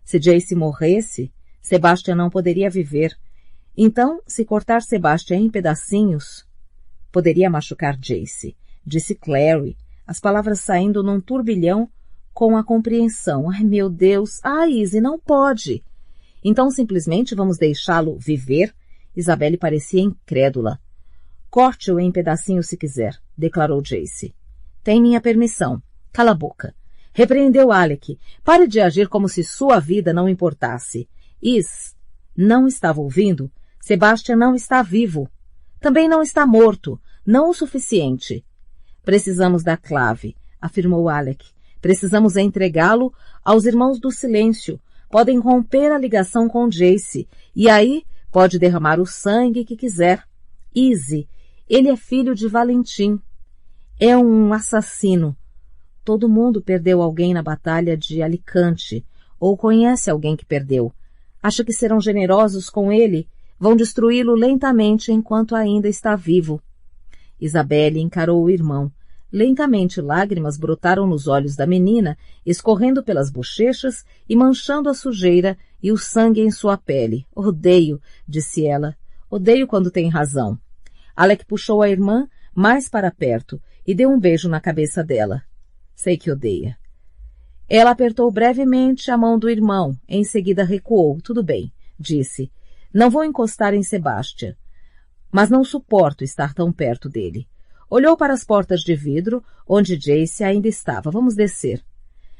Se Jace morresse, Sebastian não poderia viver. Então, se cortar Sebastian em pedacinhos, poderia machucar Jace, disse Clary, as palavras saindo num turbilhão com a compreensão. Ai, meu Deus! Ai, Izzy, não pode! Então simplesmente vamos deixá-lo viver? Isabelle parecia incrédula. Corte-o em pedacinhos se quiser, declarou Jace. Tem minha permissão. Cala a boca. Repreendeu Alec. Pare de agir como se sua vida não importasse. Is, não estava ouvindo? Sebastian não está vivo. Também não está morto. Não o suficiente. Precisamos da clave, afirmou Alec. Precisamos entregá-lo aos Irmãos do Silêncio. Podem romper a ligação com Jace. E aí pode derramar o sangue que quiser. Izzy, ele é filho de Valentim. É um assassino. Todo mundo perdeu alguém na batalha de Alicante, ou conhece alguém que perdeu. Acha que serão generosos com ele? Vão destruí-lo lentamente enquanto ainda está vivo. Isabelle encarou o irmão. Lentamente lágrimas brotaram nos olhos da menina, escorrendo pelas bochechas e manchando a sujeira e o sangue em sua pele. Odeio, disse ela. Odeio quando tem razão. Alec puxou a irmã mais para perto e deu um beijo na cabeça dela. Sei que odeia. Ela apertou brevemente a mão do irmão, em seguida recuou. Tudo bem, disse. Não vou encostar em Sebastian, mas não suporto estar tão perto dele. Olhou para as portas de vidro, onde Jace ainda estava. Vamos descer.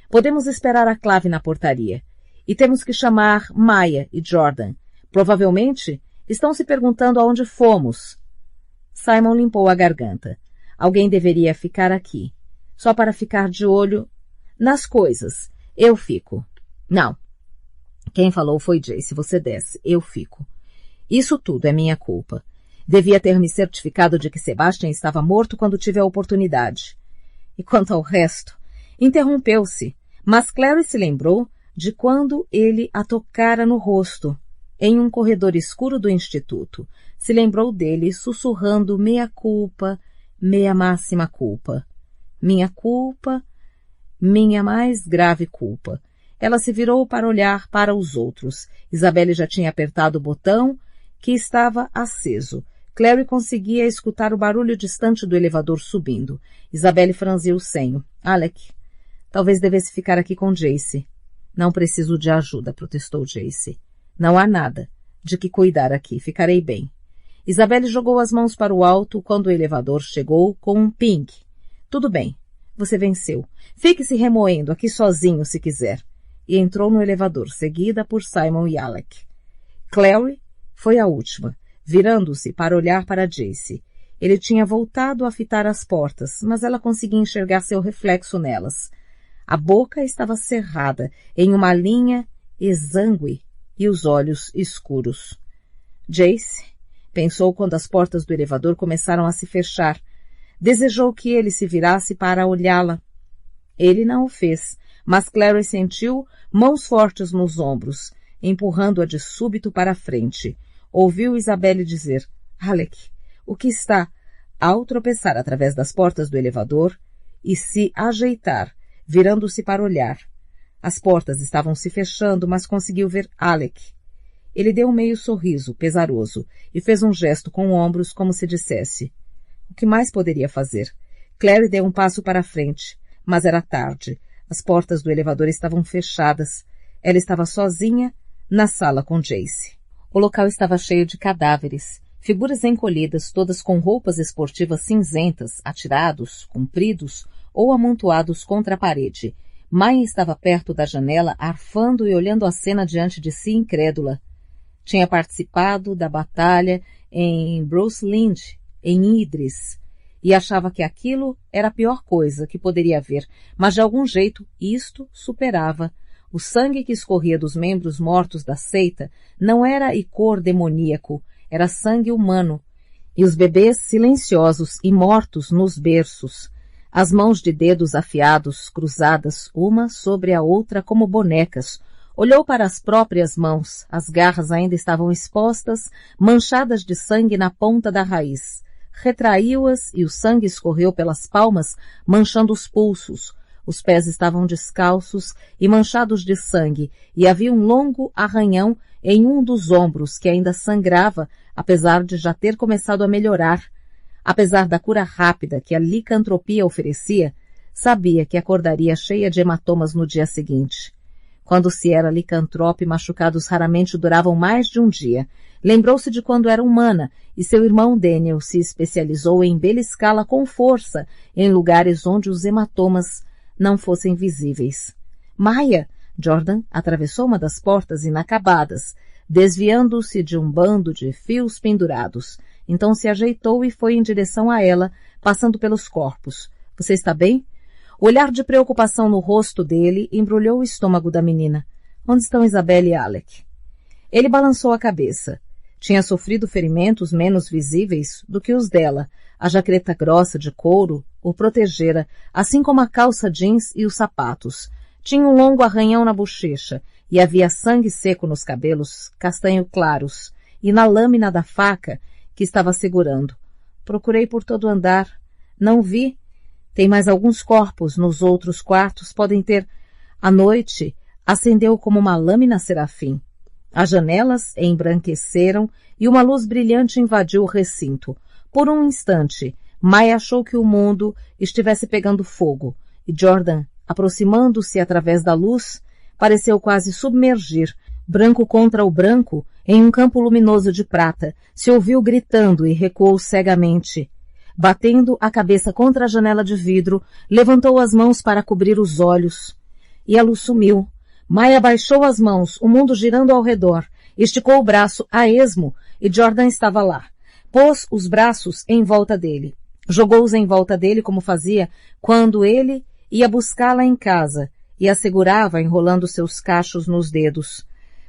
Podemos esperar a clave na portaria. E temos que chamar Maya e Jordan. Provavelmente estão se perguntando aonde fomos. Simon limpou a garganta. Alguém deveria ficar aqui. Só para ficar de olho nas coisas. Eu fico. Não. Quem falou foi Jace. Você desce. Eu fico. Isso tudo é minha culpa. Devia ter me certificado de que Sebastian estava morto quando tive a oportunidade. E quanto ao resto, interrompeu-se, mas Clary se lembrou de quando ele a tocara no rosto, em um corredor escuro do instituto. Se lembrou dele sussurrando meia culpa, meia máxima culpa. Minha culpa, minha mais grave culpa. Ela se virou para olhar para os outros. Isabelle já tinha apertado o botão que estava aceso. Clary conseguia escutar o barulho distante do elevador subindo. Isabelle franziu o senho. Alec, talvez devesse ficar aqui com Jace. Não preciso de ajuda, protestou Jace. Não há nada de que cuidar aqui. Ficarei bem. Isabelle jogou as mãos para o alto quando o elevador chegou com um ping. Tudo bem. Você venceu. Fique se remoendo aqui sozinho se quiser. E entrou no elevador, seguida por Simon e Alec. Clary foi a última, virando-se para olhar para Jace. Ele tinha voltado a fitar as portas, mas ela conseguia enxergar seu reflexo nelas. A boca estava cerrada em uma linha exângue e os olhos escuros. Jace pensou quando as portas do elevador começaram a se fechar. Desejou que ele se virasse para olhá-la. Ele não o fez, mas Clary sentiu mãos fortes nos ombros, empurrando-a de súbito para a frente. Ouviu Isabelle dizer, Alec, o que está? Ao tropeçar através das portas do elevador e se ajeitar, virando-se para olhar. As portas estavam se fechando, mas conseguiu ver Alec. Ele deu um meio sorriso, pesaroso, e fez um gesto com ombros como se dissesse. O que mais poderia fazer? Clary deu um passo para a frente, mas era tarde. As portas do elevador estavam fechadas. Ela estava sozinha na sala com Jace. O local estava cheio de cadáveres, figuras encolhidas, todas com roupas esportivas cinzentas, atirados, compridos, ou amontoados contra a parede. Maya estava perto da janela, arfando e olhando a cena diante de si incrédula. Tinha participado da batalha em Bruce Lind, em Idris, e achava que aquilo era a pior coisa que poderia haver, mas de algum jeito isto superava. O sangue que escorria dos membros mortos da seita não era icor demoníaco, era sangue humano. E os bebês silenciosos e mortos nos berços, as mãos de dedos afiados, cruzadas uma sobre a outra como bonecas. Olhou para as próprias mãos, as garras ainda estavam expostas, manchadas de sangue na ponta da raiz. Retraiu-as e o sangue escorreu pelas palmas, manchando os pulsos. Os pés estavam descalços e manchados de sangue, e havia um longo arranhão em um dos ombros que ainda sangrava, apesar de já ter começado a melhorar. Apesar da cura rápida que a licantropia oferecia, sabia que acordaria cheia de hematomas no dia seguinte. Quando se era licantrope, machucados raramente duravam mais de um dia. Lembrou-se de quando era humana, e seu irmão Daniel se especializou em beliscá-la com força em lugares onde os hematomas não fossem visíveis. Maya! Jordan atravessou uma das portas inacabadas, desviando-se de um bando de fios pendurados. Então se ajeitou e foi em direção a ela, passando pelos corpos. Você está bem? O olhar de preocupação no rosto dele embrulhou o estômago da menina. Onde estão Isabelle e Alec? Ele balançou a cabeça. Tinha sofrido ferimentos menos visíveis do que os dela. A jaqueta grossa de couro o protegera, assim como a calça jeans e os sapatos. Tinha um longo arranhão na bochecha e havia sangue seco nos cabelos castanho claros e na lâmina da faca que estava segurando. Procurei por todo o andar. Não vi. Tem mais alguns corpos nos outros quartos. Podem ter... À noite, acendeu como uma lâmina serafim. As janelas embranqueceram e uma luz brilhante invadiu o recinto. Por um instante, Maya achou que o mundo estivesse pegando fogo, e Jordan, aproximando-se através da luz, pareceu quase submergir, branco contra o branco, em um campo luminoso de prata. Se ouviu gritando e recuou cegamente. Batendo a cabeça contra a janela de vidro, levantou as mãos para cobrir os olhos. E a luz sumiu. Maya baixou as mãos, o mundo girando ao redor. Esticou o braço a esmo e Jordan estava lá. Pôs os braços em volta dele. Jogou-os em volta dele como fazia quando ele ia buscá-la em casa e a segurava enrolando seus cachos nos dedos.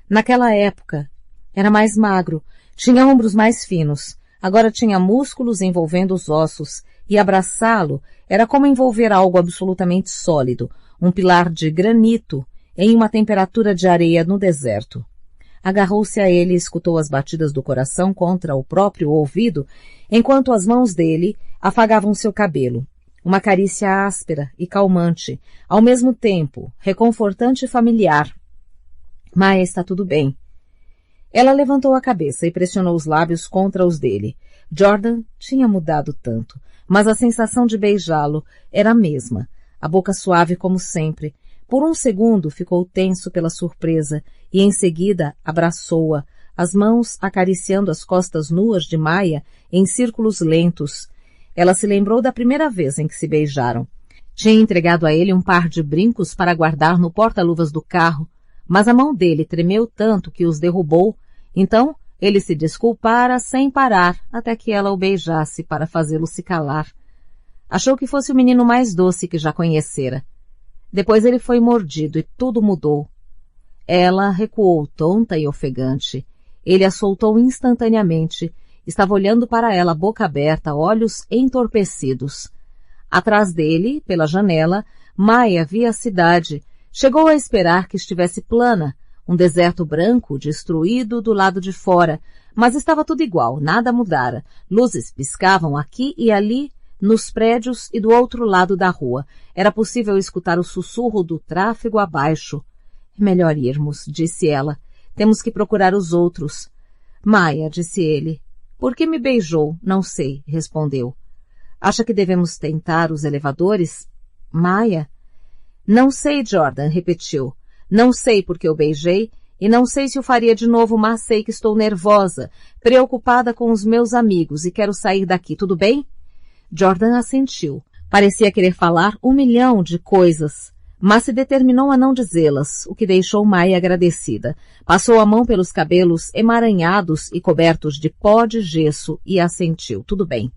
Naquela época, era mais magro, tinha ombros mais finos, agora tinha músculos envolvendo os ossos e abraçá-lo era como envolver algo absolutamente sólido, um pilar de granito em uma temperatura de areia no deserto. Agarrou-se a ele e escutou as batidas do coração contra o próprio ouvido, enquanto as mãos dele afagavam seu cabelo. Uma carícia áspera e calmante, ao mesmo tempo reconfortante e familiar. Maya, está tudo bem. Ela levantou a cabeça e pressionou os lábios contra os dele. Jordan tinha mudado tanto, mas a sensação de beijá-lo era a mesma. A boca suave como sempre. Por um segundo ficou tenso pela surpresa e em seguida abraçou-a, as mãos acariciando as costas nuas de Maya em círculos lentos. Ela se lembrou da primeira vez em que se beijaram. Tinha entregado a ele um par de brincos para guardar no porta-luvas do carro, mas a mão dele tremeu tanto que os derrubou. Então ele se desculpara sem parar até que ela o beijasse para fazê-lo se calar. Achou que fosse o menino mais doce que já conhecera. Depois ele foi mordido e tudo mudou. Ela recuou tonta e ofegante. Ele a soltou instantaneamente. Estava olhando para ela, boca aberta, olhos entorpecidos. Atrás dele, pela janela, Maya via a cidade. Chegou a esperar que estivesse plana, um deserto branco, destruído do lado de fora, mas estava tudo igual, nada mudara. Luzes piscavam aqui e ali, nos prédios e do outro lado da rua. Era possível escutar o sussurro do tráfego abaixo. É melhor irmos, disse ela. Temos que procurar os outros. Maya, disse ele. Por que me beijou? Não sei, respondeu. Acha que devemos tentar os elevadores? Maya? Não sei, Jordan, repetiu. Não sei porque eu beijei e não sei se o faria de novo, mas sei que estou nervosa, preocupada com os meus amigos e quero sair daqui, tudo bem? Jordan assentiu. Parecia querer falar 1.000.000 de coisas, mas se determinou a não dizê-las, o que deixou Mai agradecida. Passou a mão pelos cabelos emaranhados e cobertos de pó de gesso e assentiu. Tudo bem.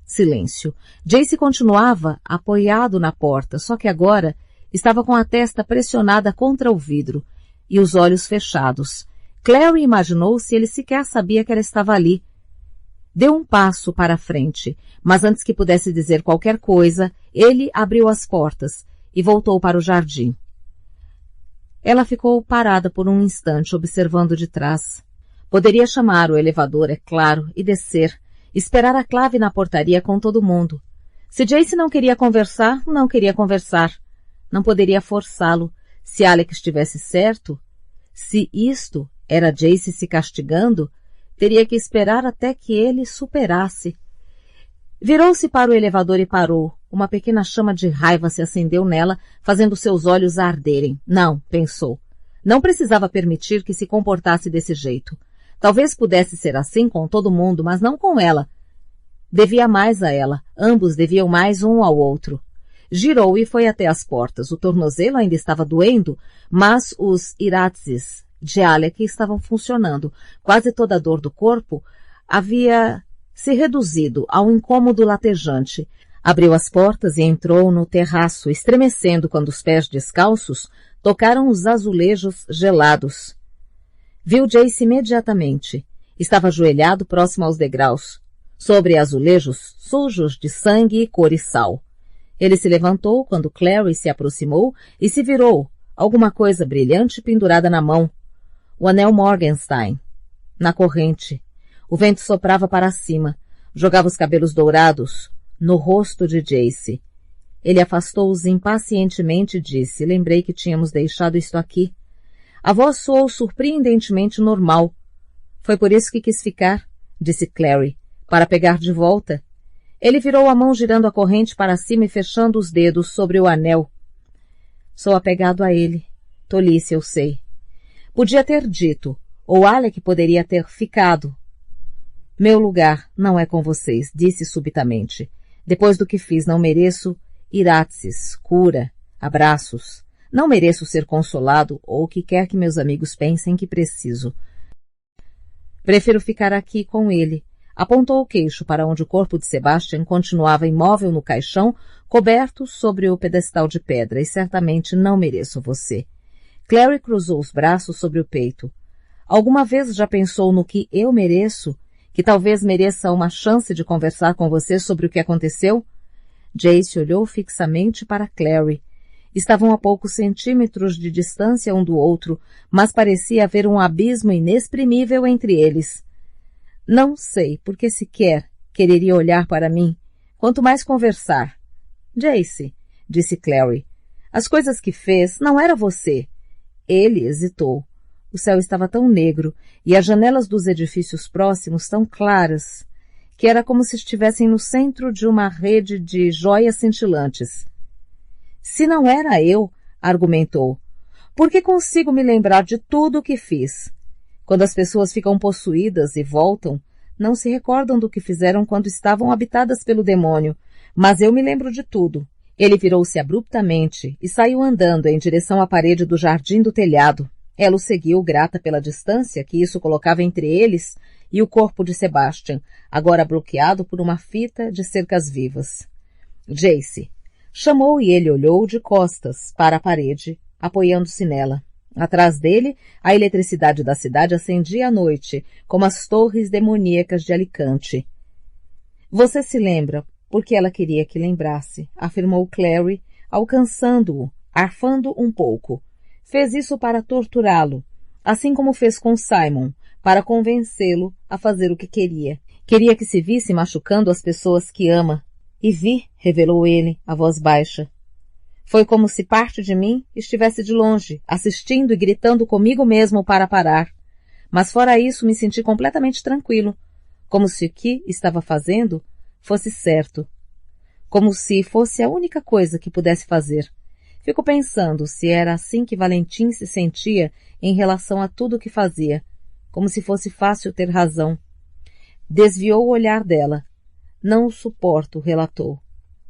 Silêncio. Jace continuava apoiado na porta, só que agora estava com a testa pressionada contra o vidro e os olhos fechados. Clary imaginou se ele sequer sabia que ela estava ali. Deu um passo para a frente, mas antes que pudesse dizer qualquer coisa, ele abriu as portas e voltou para o jardim. Ela ficou parada por um instante, observando de trás. Poderia chamar o elevador, é claro, e descer, esperar a clave na portaria com todo mundo. Se Jace não queria conversar, não queria conversar. Não poderia forçá-lo. Se Alec estivesse certo, se isto era Jace se castigando, teria que esperar até que ele superasse. Virou-se para o elevador e parou. Uma pequena chama de raiva se acendeu nela, fazendo seus olhos arderem. Não, pensou. Não precisava permitir que se comportasse desse jeito. Talvez pudesse ser assim com todo mundo, mas não com ela. Devia mais a ela. Ambos deviam mais um ao outro. Girou e foi até as portas. O tornozelo ainda estava doendo, mas os iratzes de Alec estavam funcionando. Quase toda a dor do corpo havia se reduzido a um incômodo latejante. Abriu as portas e entrou no terraço, estremecendo quando os pés descalços tocaram os azulejos gelados. Viu Jace imediatamente. Estava ajoelhado próximo aos degraus, sobre azulejos sujos de sangue e cor-e-sal. Ele se levantou quando Clary se aproximou e se virou, alguma coisa brilhante pendurada na mão. O anel Morgenstein, na corrente. O vento soprava para cima, jogava os cabelos dourados no rosto de Jace. Ele afastou-os impacientemente e disse, lembrei que tínhamos deixado isto aqui. A voz soou surpreendentemente normal. Foi por isso que quis ficar, disse Clary, para pegar de volta. Ele virou a mão girando a corrente para cima e fechando os dedos sobre o anel. Sou apegado a ele. Tolice, eu sei. Podia ter dito, ou Alec poderia ter ficado. Meu lugar não é com vocês, disse subitamente. Depois do que fiz, não mereço iratzes, cura, abraços. Não mereço ser consolado ou o que quer que meus amigos pensem que preciso. Prefiro ficar aqui com ele. Apontou o queixo para onde o corpo de Sebastian continuava imóvel no caixão, coberto sobre o pedestal de pedra, e certamente não mereço você. Clary cruzou os braços sobre o peito. Alguma vez já pensou no que eu mereço? Que talvez mereça uma chance de conversar com você sobre o que aconteceu? Jace olhou fixamente para Clary. Estavam a poucos centímetros de distância um do outro, mas parecia haver um abismo inexprimível entre eles. Não sei por que sequer quereria olhar para mim, quanto mais conversar. Jace, disse Clary, as coisas que fez não era você. Ele hesitou. O céu estava tão negro e as janelas dos edifícios próximos tão claras, que era como se estivessem no centro de uma rede de joias cintilantes. Se não era eu, argumentou, por que consigo me lembrar de tudo o que fiz? Quando as pessoas ficam possuídas e voltam, não se recordam do que fizeram quando estavam habitadas pelo demônio, mas eu me lembro de tudo. Ele virou-se abruptamente e saiu andando em direção à parede do jardim do telhado. Ela o seguiu, grata pela distância que isso colocava entre eles e o corpo de Sebastian, agora bloqueado por uma fita de cercas vivas. Jace chamou e ele olhou de costas para a parede, apoiando-se nela. Atrás dele, a eletricidade da cidade acendia à noite, como as torres demoníacas de Alicante. Você se lembra, porque ela queria que lembrasse, afirmou Clary, alcançando-o, arfando um pouco. Fez isso para torturá-lo, assim como fez com Simon, para convencê-lo a fazer o que queria. Queria que se visse machucando as pessoas que ama. E vi, revelou ele, a voz baixa. Foi como se parte de mim estivesse de longe, assistindo e gritando comigo mesmo para parar. Mas fora isso me senti completamente tranquilo, como se o que estava fazendo fosse certo. Como se fosse a única coisa que pudesse fazer. Fico pensando se era assim que Valentim se sentia em relação a tudo o que fazia, como se fosse fácil ter razão. Desviou o olhar dela. Não o suporto, relatou.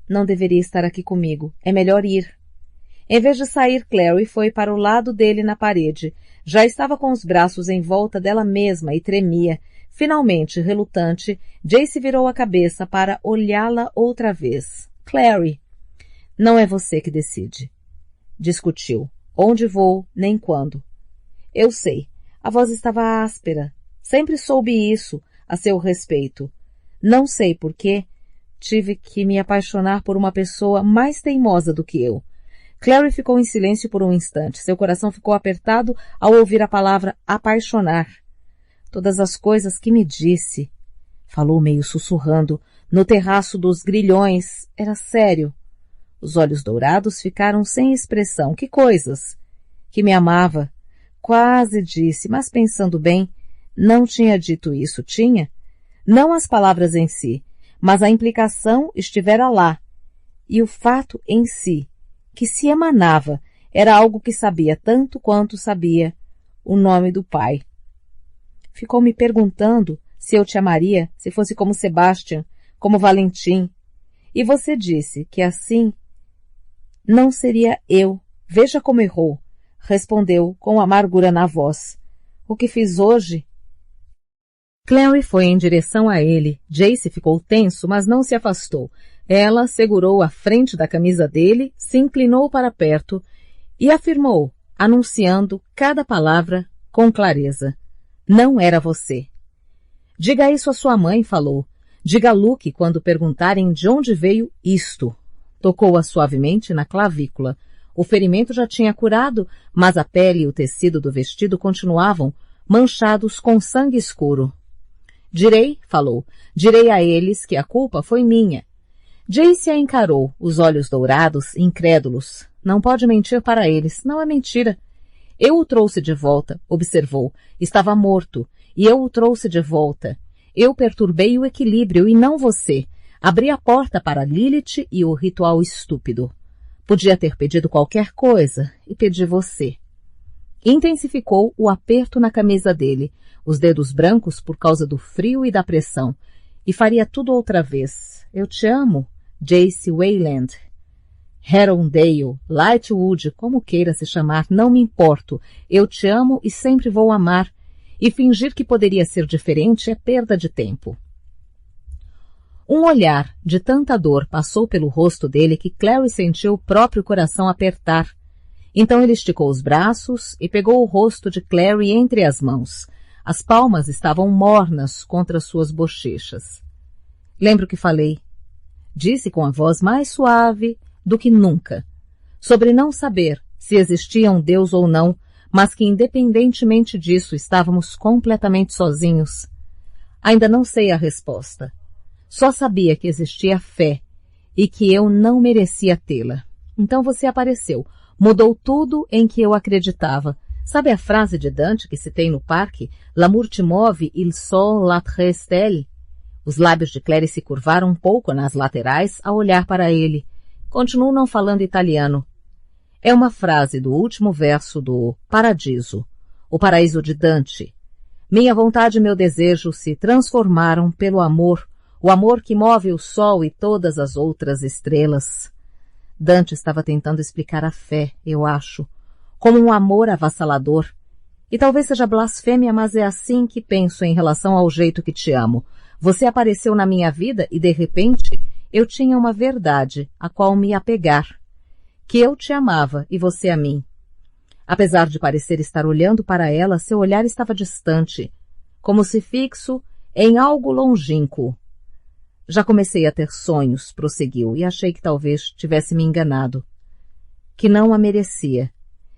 Não deveria estar aqui comigo. É melhor ir. Em vez de sair, Clary foi para o lado dele na parede. Já estava com os braços em volta dela mesma e tremia. Finalmente, relutante, Jace virou a cabeça para olhá-la outra vez. Clary, não é você que decide. Discutiu. Onde vou, nem quando. Eu sei. A voz estava áspera. Sempre soube isso, a seu respeito. Não sei por quê. Tive que me apaixonar por uma pessoa mais teimosa do que eu. Clary ficou em silêncio por um instante. Seu coração ficou apertado ao ouvir a palavra apaixonar. Todas as coisas que me disse. Falou meio sussurrando. No terraço dos grilhões. Era sério. Os olhos dourados ficaram sem expressão. Que coisas? Que me amava. Quase disse, mas pensando bem, não tinha dito isso, tinha? Não as palavras em si, mas a implicação estivera lá. E o fato em si, que se emanava, era algo que sabia tanto quanto sabia o nome do pai. Ficou me perguntando se eu te amaria, se fosse como Sebastian, como Valentim. E você disse que assim não seria eu. Veja como errou. Respondeu com amargura na voz. O que fiz hoje? Clary foi em direção a ele. Jace ficou tenso, mas não se afastou. Ela segurou a frente da camisa dele, se inclinou para perto e afirmou, anunciando cada palavra com clareza. Não era você. Diga isso à sua mãe, falou. Diga a Luke quando perguntarem de onde veio isto. Tocou-a suavemente na clavícula. O ferimento já tinha curado, mas a pele e o tecido do vestido continuavam manchados com sangue escuro. Direi, falou, direi a eles que a culpa foi minha. Jace a encarou, os olhos dourados, incrédulos. Não pode mentir para eles, não é mentira. Eu o trouxe de volta, observou. Estava morto, e eu o trouxe de volta. Eu perturbei o equilíbrio e não você. Abri a porta para Lilith e o ritual estúpido. Podia ter pedido qualquer coisa e pedi você. Intensificou o aperto na camisa dele, os dedos brancos por causa do frio e da pressão. E faria tudo outra vez. Eu te amo, Jace Wayland. Herondale, Lightwood, como queira se chamar, não me importo. Eu te amo e sempre vou amar. E fingir que poderia ser diferente é perda de tempo. Um olhar de tanta dor passou pelo rosto dele que Clary sentiu o próprio coração apertar. Então ele esticou os braços e pegou o rosto de Clary entre as mãos. As palmas estavam mornas contra suas bochechas. Lembro que falei. Disse com a voz mais suave do que nunca. Sobre não saber se existia um Deus ou não, mas que independentemente disso estávamos completamente sozinhos. Ainda não sei a resposta. Só sabia que existia fé e que eu não merecia tê-la. Então você apareceu, mudou tudo em que eu acreditava. Sabe a frase de Dante que citei no parque? L'amour te move, il sol l'atre stelle. Os lábios de Clary se curvaram um pouco nas laterais ao olhar para ele. Continuou não falando italiano. É uma frase do último verso do Paradiso, o paraíso de Dante. Minha vontade e meu desejo se transformaram pelo amor, o amor que move o sol e todas as outras estrelas. Dante estava tentando explicar a fé, eu acho, como um amor avassalador. E talvez seja blasfêmia, mas é assim que penso em relação ao jeito que te amo. Você apareceu na minha vida e, de repente, eu tinha uma verdade a qual me apegar. Que eu te amava e você a mim. Apesar de parecer estar olhando para ela, seu olhar estava distante, como se fixo em algo longínquo. Já comecei a ter sonhos, prosseguiu, e achei que talvez tivesse me enganado. Que não a merecia.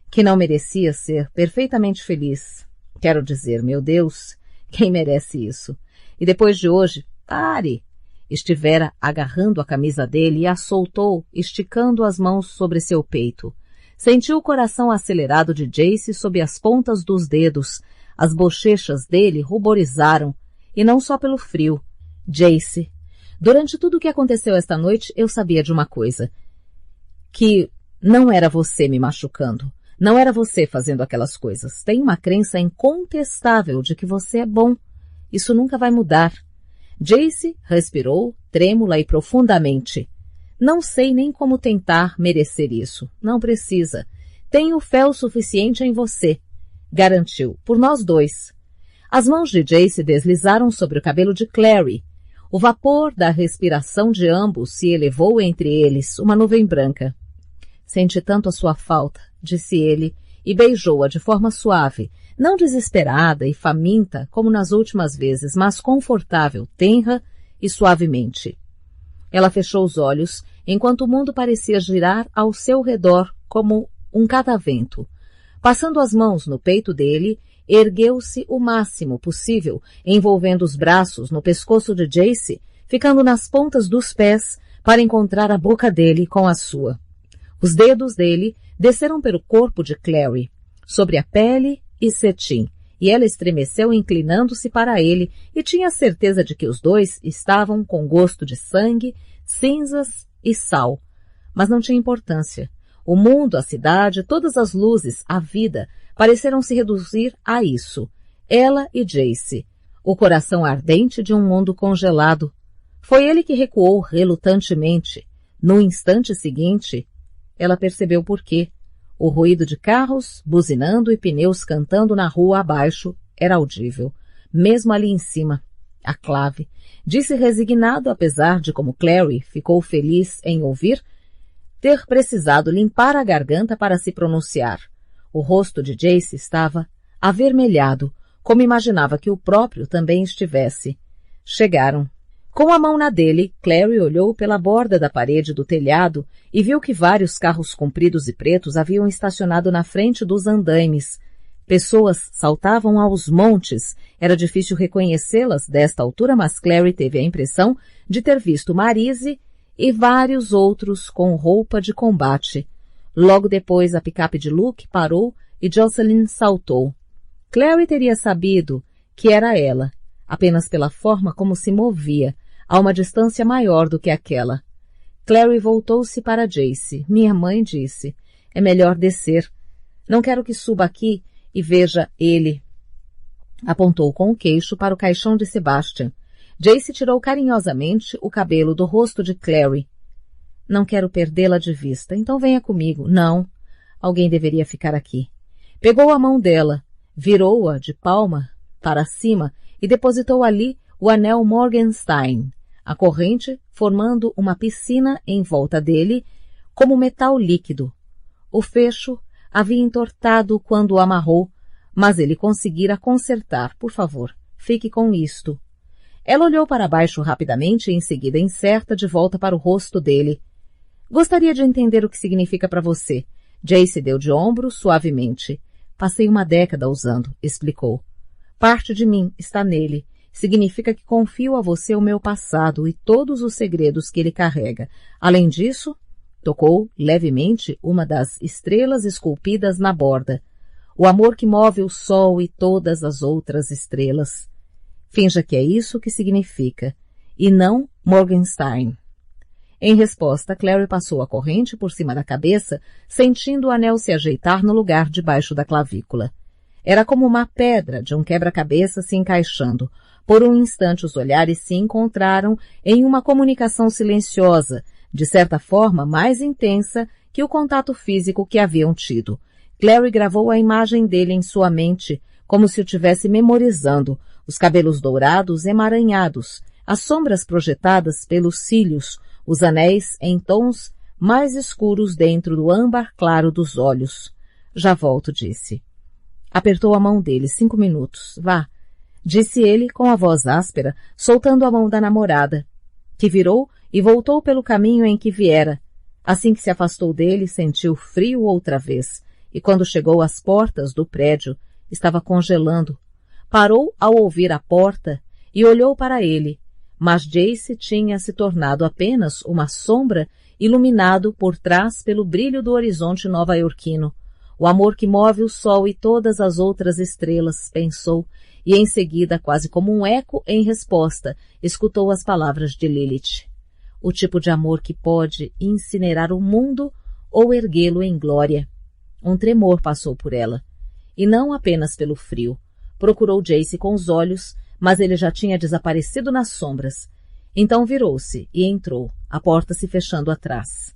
Que não merecia ser perfeitamente feliz. Quero dizer, meu Deus, quem merece isso? E depois de hoje, pare! Estivera agarrando a camisa dele e a soltou, esticando as mãos sobre seu peito. Sentiu o coração acelerado de Jace sob as pontas dos dedos. As bochechas dele ruborizaram, e não só pelo frio. Jace, durante tudo o que aconteceu esta noite, eu sabia de uma coisa. Que não era você me machucando. Não era você fazendo aquelas coisas. Tenho uma crença incontestável de que você é bom. Isso nunca vai mudar. Jace respirou, trêmula e profundamente. Não sei nem como tentar merecer isso. Não precisa. Tenho fé o suficiente em você, garantiu, por nós dois. As mãos de Jace deslizaram sobre o cabelo de Clary. O vapor da respiração de ambos se elevou entre eles, uma nuvem branca. Senti tanto a sua falta, disse ele, e beijou-a de forma suave, não desesperada e faminta como nas últimas vezes, mas confortável, tenra e suavemente. Ela fechou os olhos, enquanto o mundo parecia girar ao seu redor como um catavento. Passando as mãos no peito dele, ergueu-se o máximo possível, envolvendo os braços no pescoço de Jace, ficando nas pontas dos pés para encontrar a boca dele com a sua. Os dedos dele desceram pelo corpo de Clary, sobre a pele e cetim, e ela estremeceu inclinando-se para ele e tinha certeza de que os dois estavam com gosto de sangue, cinzas e sal. Mas não tinha importância. O mundo, a cidade, todas as luzes, a vida, pareceram se reduzir a isso. Ela e Jace, o coração ardente de um mundo congelado. Foi ele que recuou relutantemente. No instante seguinte, ela percebeu por quê. O ruído de carros, buzinando e pneus cantando na rua abaixo, era audível, mesmo ali em cima. A clave. Disse resignado, apesar de como Clary ficou feliz em ouvir, ter precisado limpar a garganta para se pronunciar. O rosto de Jace estava avermelhado, como imaginava que o próprio também estivesse. Chegaram. Com a mão na dele, Clary olhou pela borda da parede do telhado e viu que vários carros compridos e pretos haviam estacionado na frente dos andaimes. Pessoas saltavam aos montes. Era difícil reconhecê-las desta altura, mas Clary teve a impressão de ter visto Marise e vários outros com roupa de combate. Logo depois, a picape de Luke parou e Jocelyn saltou. Clary teria sabido que era ela, apenas pela forma como se movia, a uma distância maior do que aquela. Clary voltou-se para Jace. Minha mãe disse, é melhor descer. Não quero que suba aqui e veja ele. Apontou com o queixo para o caixão de Sebastian. Jace tirou carinhosamente o cabelo do rosto de Clary. Não quero perdê-la de vista, então venha comigo. Não. Alguém deveria ficar aqui. Pegou a mão dela, virou-a de palma para cima e depositou ali o anel Morgenstein, a corrente formando uma piscina em volta dele como metal líquido. O fecho havia entortado quando o amarrou, mas ele conseguira consertar. Por favor, fique com isto. Ela olhou para baixo rapidamente e em seguida incerta de volta para o rosto dele. Gostaria de entender o que significa para você. Jace deu de ombro suavemente. Passei uma década usando, explicou. Parte de mim está nele. Significa que confio a você o meu passado e todos os segredos que ele carrega. Além disso, tocou levemente uma das estrelas esculpidas na borda. O amor que move o sol e todas as outras estrelas. Finja que é isso que significa, e não Morgenstein. Em resposta, Clary passou a corrente por cima da cabeça, sentindo o anel se ajeitar no lugar debaixo da clavícula. Era como uma pedra de um quebra-cabeça se encaixando. Por um instante os olhares se encontraram em uma comunicação silenciosa, de certa forma mais intensa que o contato físico que haviam tido. Clary gravou a imagem dele em sua mente, como se o tivesse memorizando, os cabelos dourados emaranhados, as sombras projetadas pelos cílios, os anéis em tons mais escuros dentro do âmbar claro dos olhos. Já volto, disse. Apertou a mão dele. 5 minutos. Vá, disse ele com a voz áspera, soltando a mão da namorada, que virou e voltou pelo caminho em que viera. Assim que se afastou dele, sentiu frio outra vez, e quando chegou às portas do prédio, estava congelando. Parou ao ouvir a porta e olhou para ele, mas Jace tinha se tornado apenas uma sombra iluminado por trás pelo brilho do horizonte nova-iorquino. O amor que move o sol e todas as outras estrelas, pensou, e em seguida, quase como um eco em resposta, escutou as palavras de Lilith. O tipo de amor que pode incinerar o mundo ou erguê-lo em glória. Um tremor passou por ela, e não apenas pelo frio. Procurou Jace com os olhos, mas ele já tinha desaparecido nas sombras. Então virou-se e entrou, a porta se fechando atrás.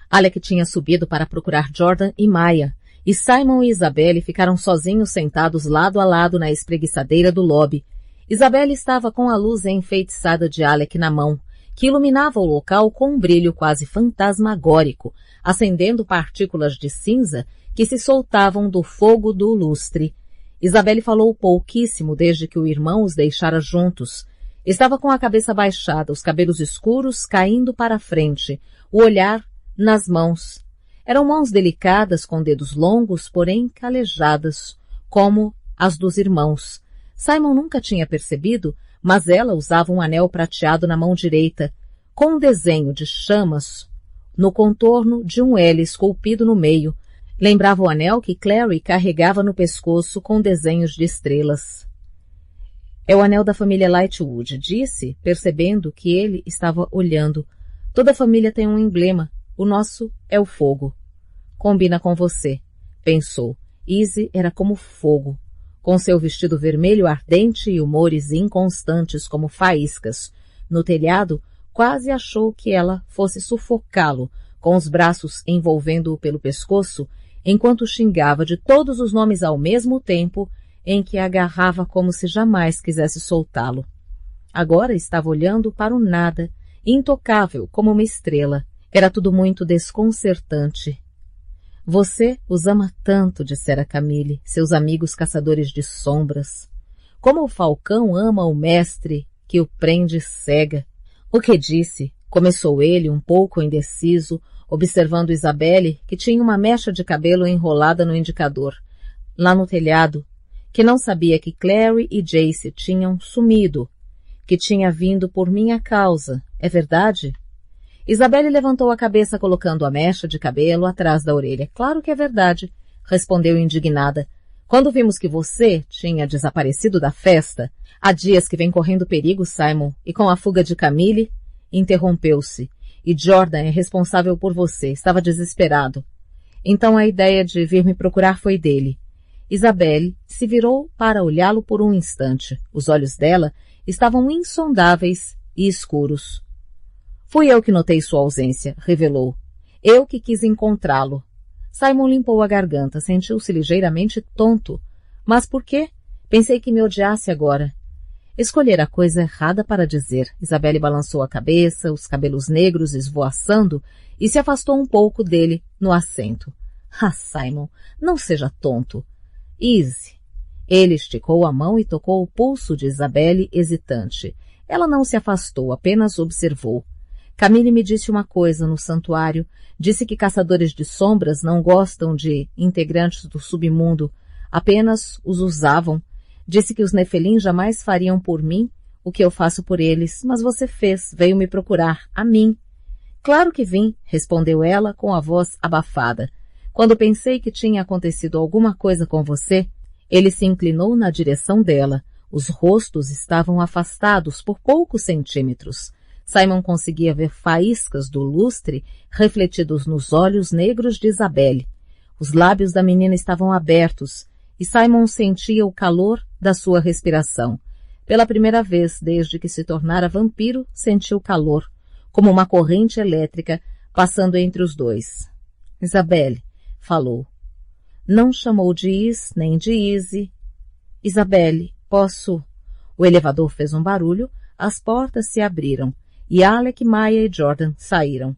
Alec tinha subido para procurar Jordan e Maya, e Simon e Isabelle ficaram sozinhos sentados lado a lado na espreguiçadeira do lobby. Isabelle estava com a luz enfeitiçada de Alec na mão, que iluminava o local com um brilho quase fantasmagórico, acendendo partículas de cinza que se soltavam do fogo do lustre. Isabelle falou pouquíssimo desde que o irmão os deixara juntos. Estava com a cabeça baixada, os cabelos escuros caindo para a frente, o olhar nas mãos. Eram mãos delicadas com dedos longos, porém calejadas, como as dos irmãos. Simon nunca tinha percebido, mas ela usava um anel prateado na mão direita, com um desenho de chamas no contorno de um L esculpido no meio. Lembrava o anel que Clary carregava no pescoço com desenhos de estrelas. É o anel da família Lightwood, disse, percebendo que ele estava olhando. Toda família tem um emblema. O nosso é o fogo. Combina com você, pensou. Izzy era como fogo, com seu vestido vermelho ardente e humores inconstantes como faíscas. No telhado, quase achou que ela fosse sufocá-lo, com os braços envolvendo-o pelo pescoço, enquanto xingava de todos os nomes ao mesmo tempo, em que agarrava como se jamais quisesse soltá-lo. Agora estava olhando para o nada, intocável como uma estrela. Era tudo muito desconcertante. Você os ama tanto, dissera Camille, seus amigos caçadores de sombras. Como o falcão ama o mestre que o prende cega. O que disse? Começou ele, um pouco indeciso, observando Isabelle, que tinha uma mecha de cabelo enrolada no indicador, lá no telhado, que não sabia que Clary e Jace tinham sumido, que tinha vindo por minha causa. É verdade? Isabelle levantou a cabeça colocando a mecha de cabelo atrás da orelha. Claro que é verdade, respondeu indignada. Quando vimos que você tinha desaparecido da festa, há dias que vem correndo perigo, Simon, e com a fuga de Camille, interrompeu-se. E Jordan é responsável por você, estava desesperado. Então a ideia de vir me procurar foi dele. Isabelle se virou para olhá-lo por um instante. Os olhos dela estavam insondáveis e escuros. Fui eu que notei sua ausência, revelou. Eu que quis encontrá-lo. Simon limpou a garganta, sentiu-se ligeiramente tonto. Mas por quê? Pensei que me odiasse agora. Escolher a coisa errada para dizer. Isabelle balançou a cabeça, os cabelos negros esvoaçando, e se afastou um pouco dele no assento. Ah, Simon, não seja tonto. Izzy. Ele esticou a mão e tocou o pulso de Isabelle, hesitante. Ela não se afastou, apenas observou. Camille me disse uma coisa no santuário. Disse que caçadores de sombras não gostam de integrantes do submundo, apenas os usavam. Disse que os Nefelim jamais fariam por mim o que eu faço por eles, mas você fez, veio me procurar, a mim. Claro que vim, respondeu ela com a voz abafada. Quando pensei que tinha acontecido alguma coisa com você, ele se inclinou na direção dela. Os rostos estavam afastados por poucos centímetros. Simon conseguia ver faíscas do lustre refletidos nos olhos negros de Isabelle. Os lábios da menina estavam abertos e Simon sentia o calor da sua respiração. Pela primeira vez desde que se tornara vampiro, sentiu calor, como uma corrente elétrica passando entre os dois. Isabelle, falou. Não chamou de Is, nem de Izzy. Isabelle, posso... O elevador fez um barulho, as portas se abriram, e Alec, Maya e Jordan saíram.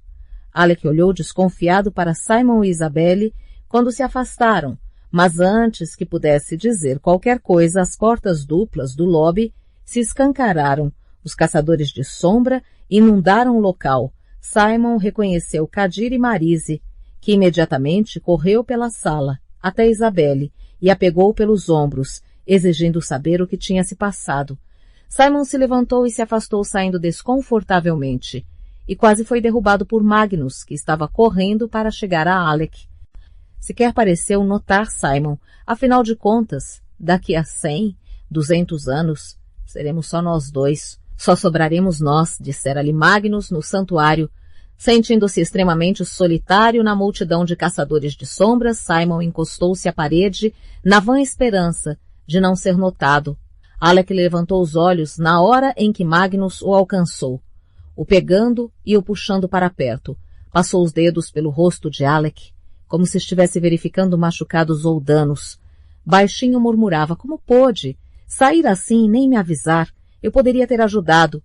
Alec olhou desconfiado para Simon e Isabelle quando se afastaram, mas antes que pudesse dizer qualquer coisa, as portas duplas do lobby se escancararam. Os caçadores de sombra inundaram o local. Simon reconheceu Kadir e Marise, que imediatamente correu pela sala até Isabelle e a pegou pelos ombros, exigindo saber o que tinha se passado. Simon se levantou e se afastou saindo desconfortavelmente, e quase foi derrubado por Magnus, que estava correndo para chegar a Alec. Sequer pareceu notar Simon. Afinal de contas, daqui a 100, 200 anos, seremos só nós dois. Só sobraremos nós, dissera-lhe Magnus no santuário. Sentindo-se extremamente solitário na multidão de caçadores de sombras, Simon encostou-se à parede na vã esperança de não ser notado. Alec levantou os olhos na hora em que Magnus o alcançou. o pegando e o puxando para perto. Passou os dedos pelo rosto de Alec, como se estivesse verificando machucados ou danos. Baixinho murmurava, como pôde? Sair assim e nem me avisar. Eu poderia ter ajudado.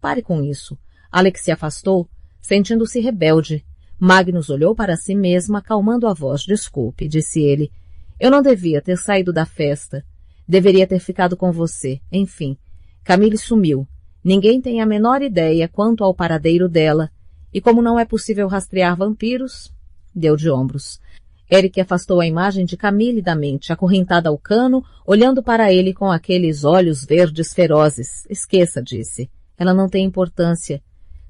Pare com isso. Alec se afastou, sentindo-se rebelde. Magnus olhou para si mesmo, acalmando a voz. Desculpe, disse ele. Eu não devia ter saído da festa. Deveria ter ficado com você. Enfim, Camille sumiu. Ninguém tem a menor ideia quanto ao paradeiro dela. E como não é possível rastrear vampiros, deu de ombros. Eric afastou a imagem de Camille da mente, acorrentada ao cano, olhando para ele com aqueles olhos verdes ferozes. Esqueça, disse. Ela não tem importância.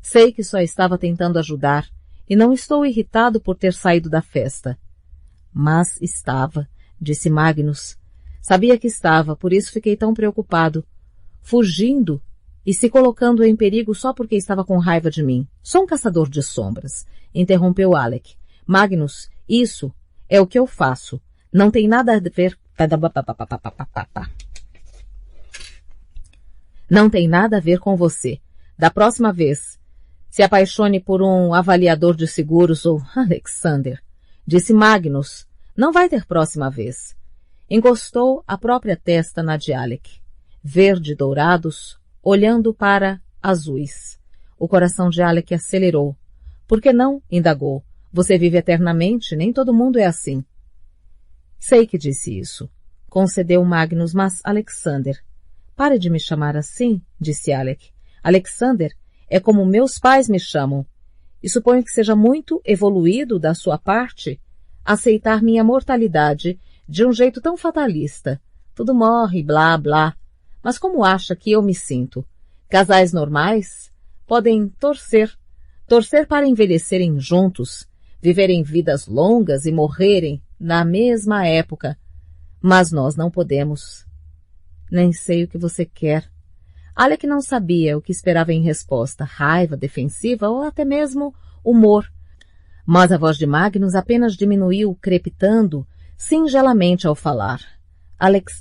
Sei que só estava tentando ajudar, e não estou irritado por ter saído da festa. Mas estava, disse Magnus. Sabia que estava, por isso fiquei tão preocupado. Fugindo e se colocando em perigo só porque estava com raiva de mim. Sou um caçador de sombras, interrompeu Alec. Magnus, isso é o que eu faço. Não tem nada a ver... Não tem nada a ver com você. Da próxima vez, se apaixone por um avaliador de seguros ou Alexander, disse Magnus. Não vai ter próxima vez. Encostou a própria testa na de Alec. Verde dourados, olhando para azuis. O coração de Alec acelerou. Por que não? Indagou. Você vive eternamente, nem todo mundo é assim. Sei que disse isso, concedeu Magnus, mas Alexander. Pare de me chamar assim, disse Alec. Alexander é como meus pais me chamam. E suponho que seja muito evoluído da sua parte aceitar minha mortalidade de um jeito tão fatalista. Tudo morre, blá, blá. Mas como acha que eu me sinto? Casais normais podem torcer para envelhecerem juntos, viverem vidas longas e morrerem na mesma época. Mas nós não podemos. Nem sei o que você quer. Alec não sabia o que esperava em resposta, raiva, defensiva ou até mesmo humor. Mas a voz de Magnus apenas diminuiu, crepitando singelamente ao falar. Alec.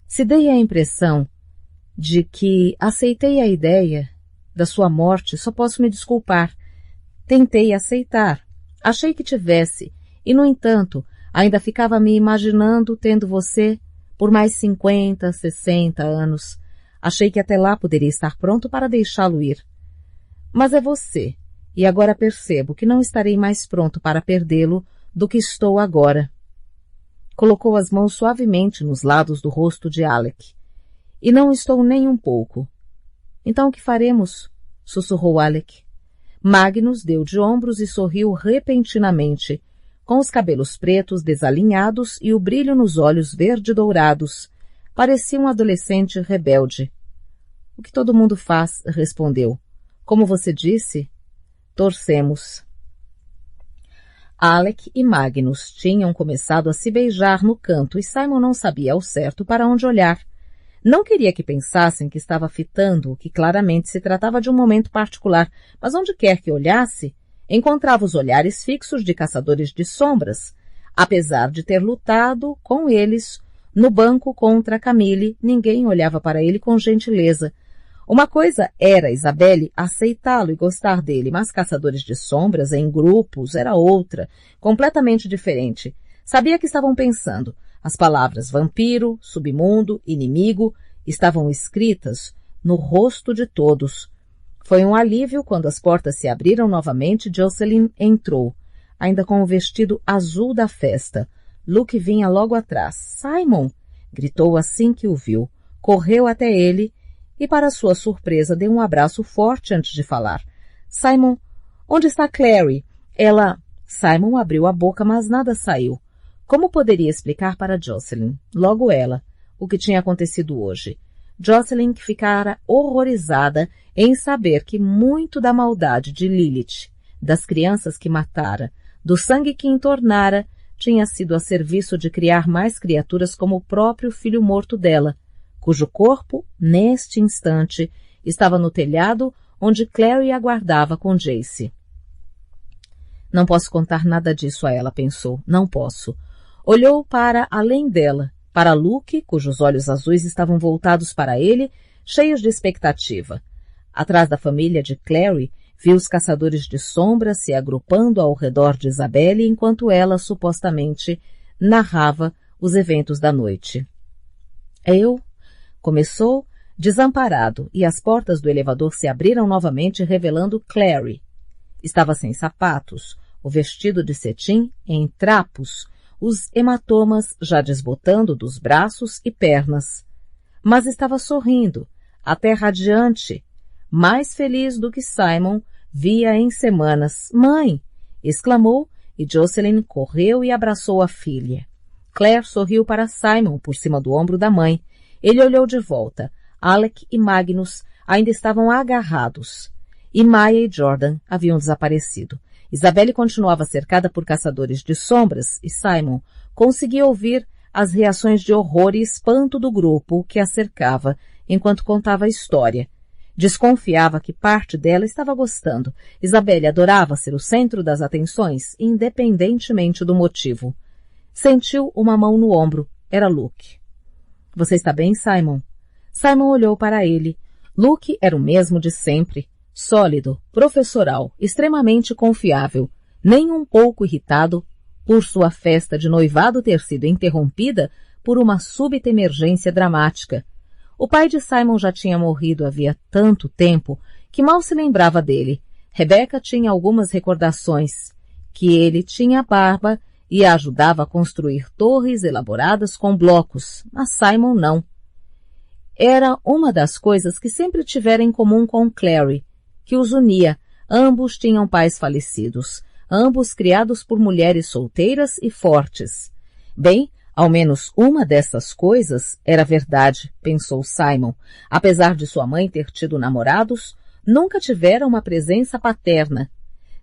Se dei a impressão de que aceitei a ideia da sua morte, só posso me desculpar. Tentei aceitar. Achei que tivesse, e no entanto, ainda ficava me imaginando tendo você por mais 50, 60 anos. Achei que até lá poderia estar pronto para deixá-lo ir. Mas é você, e agora percebo que não estarei mais pronto para perdê-lo do que estou agora. Colocou as mãos suavemente nos lados do rosto de Alec. E não estou nem um pouco. Então o que faremos? Sussurrou Alec. Magnus deu de ombros e sorriu repentinamente, com os cabelos pretos desalinhados e o brilho nos olhos verde-dourados. Parecia um adolescente rebelde. O que todo mundo faz, respondeu. Como você disse, torcemos. Alec e Magnus tinham começado a se beijar no canto e Simon não sabia ao certo para onde olhar. Não queria que pensassem que estava fitando, que claramente se tratava de um momento particular, mas onde quer que olhasse, encontrava os olhares fixos de caçadores de sombras. Apesar de ter lutado com eles no banco contra Camille, ninguém olhava para ele com gentileza. Uma coisa era Isabelle aceitá-lo e gostar dele, mas caçadores de sombras em grupos era outra, completamente diferente. Sabia que estavam pensando. As palavras vampiro, submundo, inimigo estavam escritas no rosto de todos. Foi um alívio quando as portas se abriram novamente e Jocelyn entrou, ainda com o vestido azul da festa. Luke vinha logo atrás. Simon! Gritou assim que o viu. Correu até ele e, para sua surpresa, deu um abraço forte antes de falar. Simon, onde está Clary? Ela... Simon abriu a boca, mas nada saiu. Como poderia explicar para Jocelyn, logo ela, o que tinha acontecido hoje? Jocelyn que ficara horrorizada em saber que muito da maldade de Lilith, das crianças que matara, do sangue que entornara, tinha sido a serviço de criar mais criaturas como o próprio filho morto dela, cujo corpo, neste instante, estava no telhado onde Clary aguardava com Jace. Não posso contar nada disso a ela, pensou. Não posso. Olhou para além dela, para Luke, cujos olhos azuis estavam voltados para ele, cheios de expectativa. Atrás da família de Clary, viu os caçadores de sombras se agrupando ao redor de Isabelle enquanto ela, supostamente, narrava os eventos da noite. Eu, começou, desamparado, e as portas do elevador se abriram novamente revelando Clary. Estava sem sapatos, o vestido de cetim em trapos, os hematomas já desbotando dos braços e pernas. Mas estava sorrindo, até radiante, mais feliz do que Simon via em semanas. Mãe! Exclamou, e Jocelyn correu e abraçou a filha. Claire sorriu para Simon por cima do ombro da mãe. Ele olhou de volta. Alec e Magnus ainda estavam agarrados. E Maya e Jordan haviam desaparecido. Isabelle continuava cercada por caçadores de sombras e Simon conseguia ouvir as reações de horror e espanto do grupo que a cercava enquanto contava a história. Desconfiava que parte dela estava gostando. Isabelle adorava ser o centro das atenções, independentemente do motivo. Sentiu uma mão no ombro. Era Luke. — Você está bem, Simon? Simon olhou para ele. Luke era o mesmo de sempre. Sólido, professoral, extremamente confiável, nem um pouco irritado por sua festa de noivado ter sido interrompida por uma súbita emergência dramática. O pai de Simon já tinha morrido havia tanto tempo que mal se lembrava dele. Rebecca tinha algumas recordações, que ele tinha barba e a ajudava a construir torres elaboradas com blocos, mas Simon não. Era uma das coisas que sempre tivera em comum com Clary, que os unia. Ambos tinham pais falecidos, ambos criados por mulheres solteiras e fortes. Bem, ao menos uma dessas coisas era verdade, pensou Simon. Apesar de sua mãe ter tido namorados, nunca tivera uma presença paterna.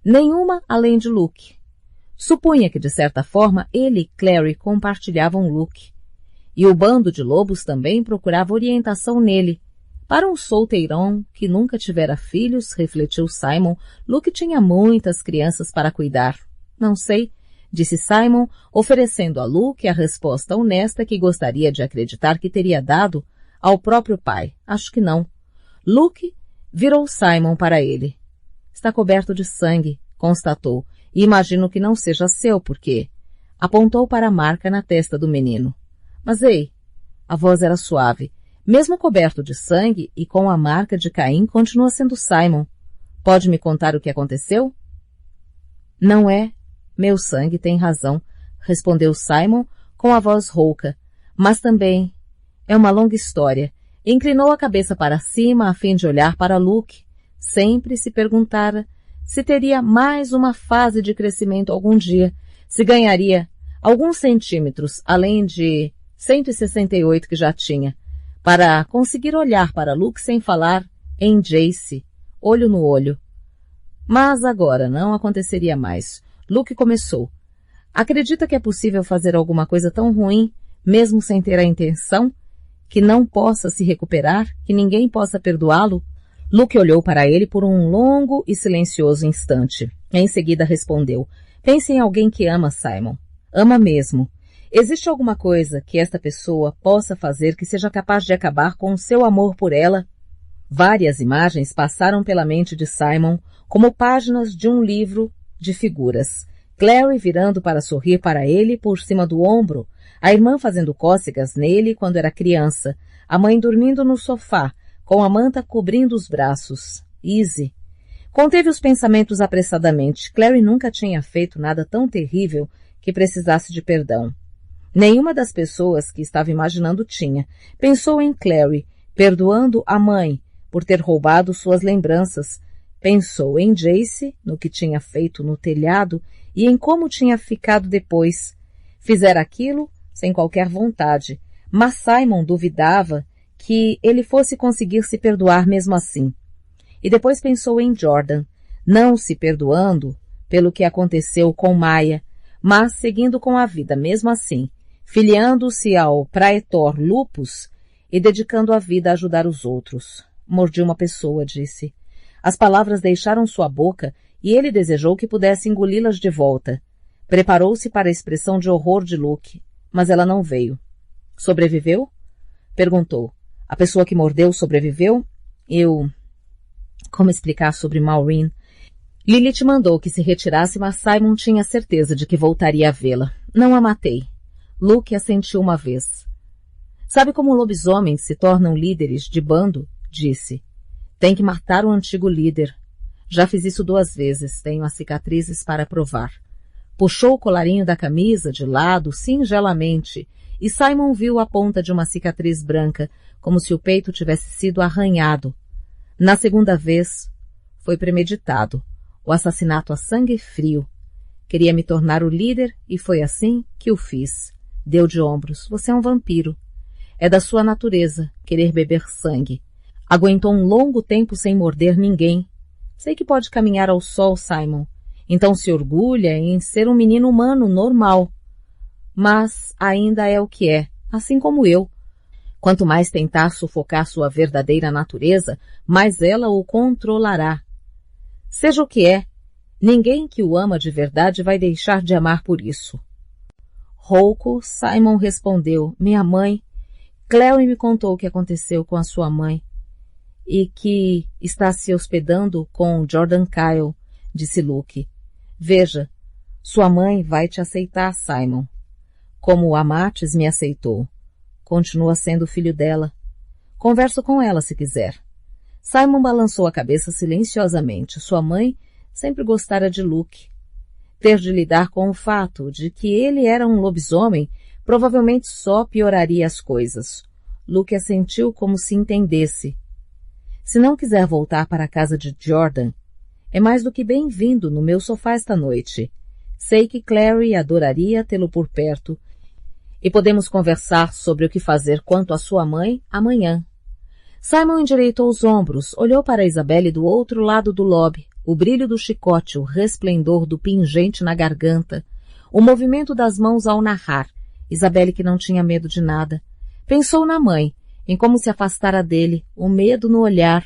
Nenhuma além de Luke. Supunha que, de certa forma, ele e Clary compartilhavam Luke. E o bando de lobos também procurava orientação nele. Para um solteirão que nunca tivera filhos, refletiu Simon, Luke tinha muitas crianças para cuidar. Não sei, disse Simon, oferecendo a Luke a resposta honesta que gostaria de acreditar que teria dado ao próprio pai. Acho que não. Luke virou Simon para ele. Está coberto de sangue, constatou, e imagino que não seja seu, porque... Apontou para a marca na testa do menino. Mas ei, a voz era suave. Mesmo coberto de sangue e com a marca de Caim, continua sendo Simon. Pode me contar o que aconteceu? Não é. Meu sangue tem razão, respondeu Simon com a voz rouca. Mas também é uma longa história. Inclinou a cabeça para cima a fim de olhar para Luke. Sempre se perguntara se teria mais uma fase de crescimento algum dia, se ganharia alguns centímetros além de 168 que já tinha, para conseguir olhar para Luke sem falar em Jace, olho no olho. Mas agora não aconteceria mais. Luke começou. Acredita que é possível fazer alguma coisa tão ruim, mesmo sem ter a intenção, que não possa se recuperar, que ninguém possa perdoá-lo? Luke olhou para ele por um longo e silencioso instante. Em seguida respondeu. Pense em alguém que ama, Simon. Ama mesmo. Existe alguma coisa que esta pessoa possa fazer que seja capaz de acabar com o seu amor por ela? Várias imagens passaram pela mente de Simon como páginas de um livro de figuras. Clary virando para sorrir para ele por cima do ombro, a irmã fazendo cócegas nele quando era criança, a mãe dormindo no sofá, com a manta cobrindo os braços. Izzy. Conteve os pensamentos apressadamente. Clary nunca tinha feito nada tão terrível que precisasse de perdão. Nenhuma das pessoas que estava imaginando tinha. Pensou em Clary, perdoando a mãe por ter roubado suas lembranças. Pensou em Jace, no que tinha feito no telhado e em como tinha ficado depois. Fizera aquilo sem qualquer vontade, mas Simon duvidava que ele fosse conseguir se perdoar mesmo assim. E depois pensou em Jordan, não se perdoando pelo que aconteceu com Maya, mas seguindo com a vida mesmo assim, filiando-se ao praetor Lupus e dedicando a vida a ajudar os outros. Mordi uma pessoa, disse. As palavras deixaram sua boca e ele desejou que pudesse engoli-las de volta. Preparou-se para a expressão de horror de Luke, mas ela não veio. Sobreviveu? Perguntou. A pessoa que mordeu sobreviveu? Como explicar sobre Maureen? Lilith mandou que se retirasse, mas Simon tinha certeza de que voltaria a vê-la. Não a matei. Luke assentiu uma vez. Sabe como lobisomens se tornam líderes de bando? Disse. Tem que matar o antigo líder. Já fiz isso 2 vezes, tenho as cicatrizes para provar. Puxou o colarinho da camisa de lado singelamente e Simon viu a ponta de uma cicatriz branca, como se o peito tivesse sido arranhado. Na segunda vez, foi premeditado. O assassinato a sangue frio. Queria me tornar o líder e foi assim que o fiz. Deu de ombros. Você é um vampiro. É da sua natureza querer beber sangue. Aguentou um longo tempo sem morder ninguém. Sei que pode caminhar ao sol, Simon. Então se orgulha em ser um menino humano normal. Mas ainda é o que é, assim como eu. Quanto mais tentar sufocar sua verdadeira natureza, mais ela o controlará. Seja o que é, ninguém que o ama de verdade vai deixar de amar por isso. Rouco, Simon respondeu, minha mãe. Clary me contou o que aconteceu com a sua mãe e que está se hospedando com Jordan Kyle, disse Luke. Veja, sua mãe vai te aceitar, Simon. Como o Amatis me aceitou. Continua sendo filho dela. Converso com ela se quiser. Simon balançou a cabeça silenciosamente. Sua mãe sempre gostara de Luke. Ter de lidar com o fato de que ele era um lobisomem provavelmente só pioraria as coisas. Luke assentiu como se entendesse. Se não quiser voltar para a casa de Jordan, é mais do que bem-vindo no meu sofá esta noite. Sei que Clary adoraria tê-lo por perto e podemos conversar sobre o que fazer quanto à sua mãe amanhã. Simon endireitou os ombros, olhou para Isabelle do outro lado do lobby, o brilho do chicote, o resplendor do pingente na garganta, o movimento das mãos ao narrar. Isabelle que não tinha medo de nada. Pensou na mãe, em como se afastara dele, o medo no olhar.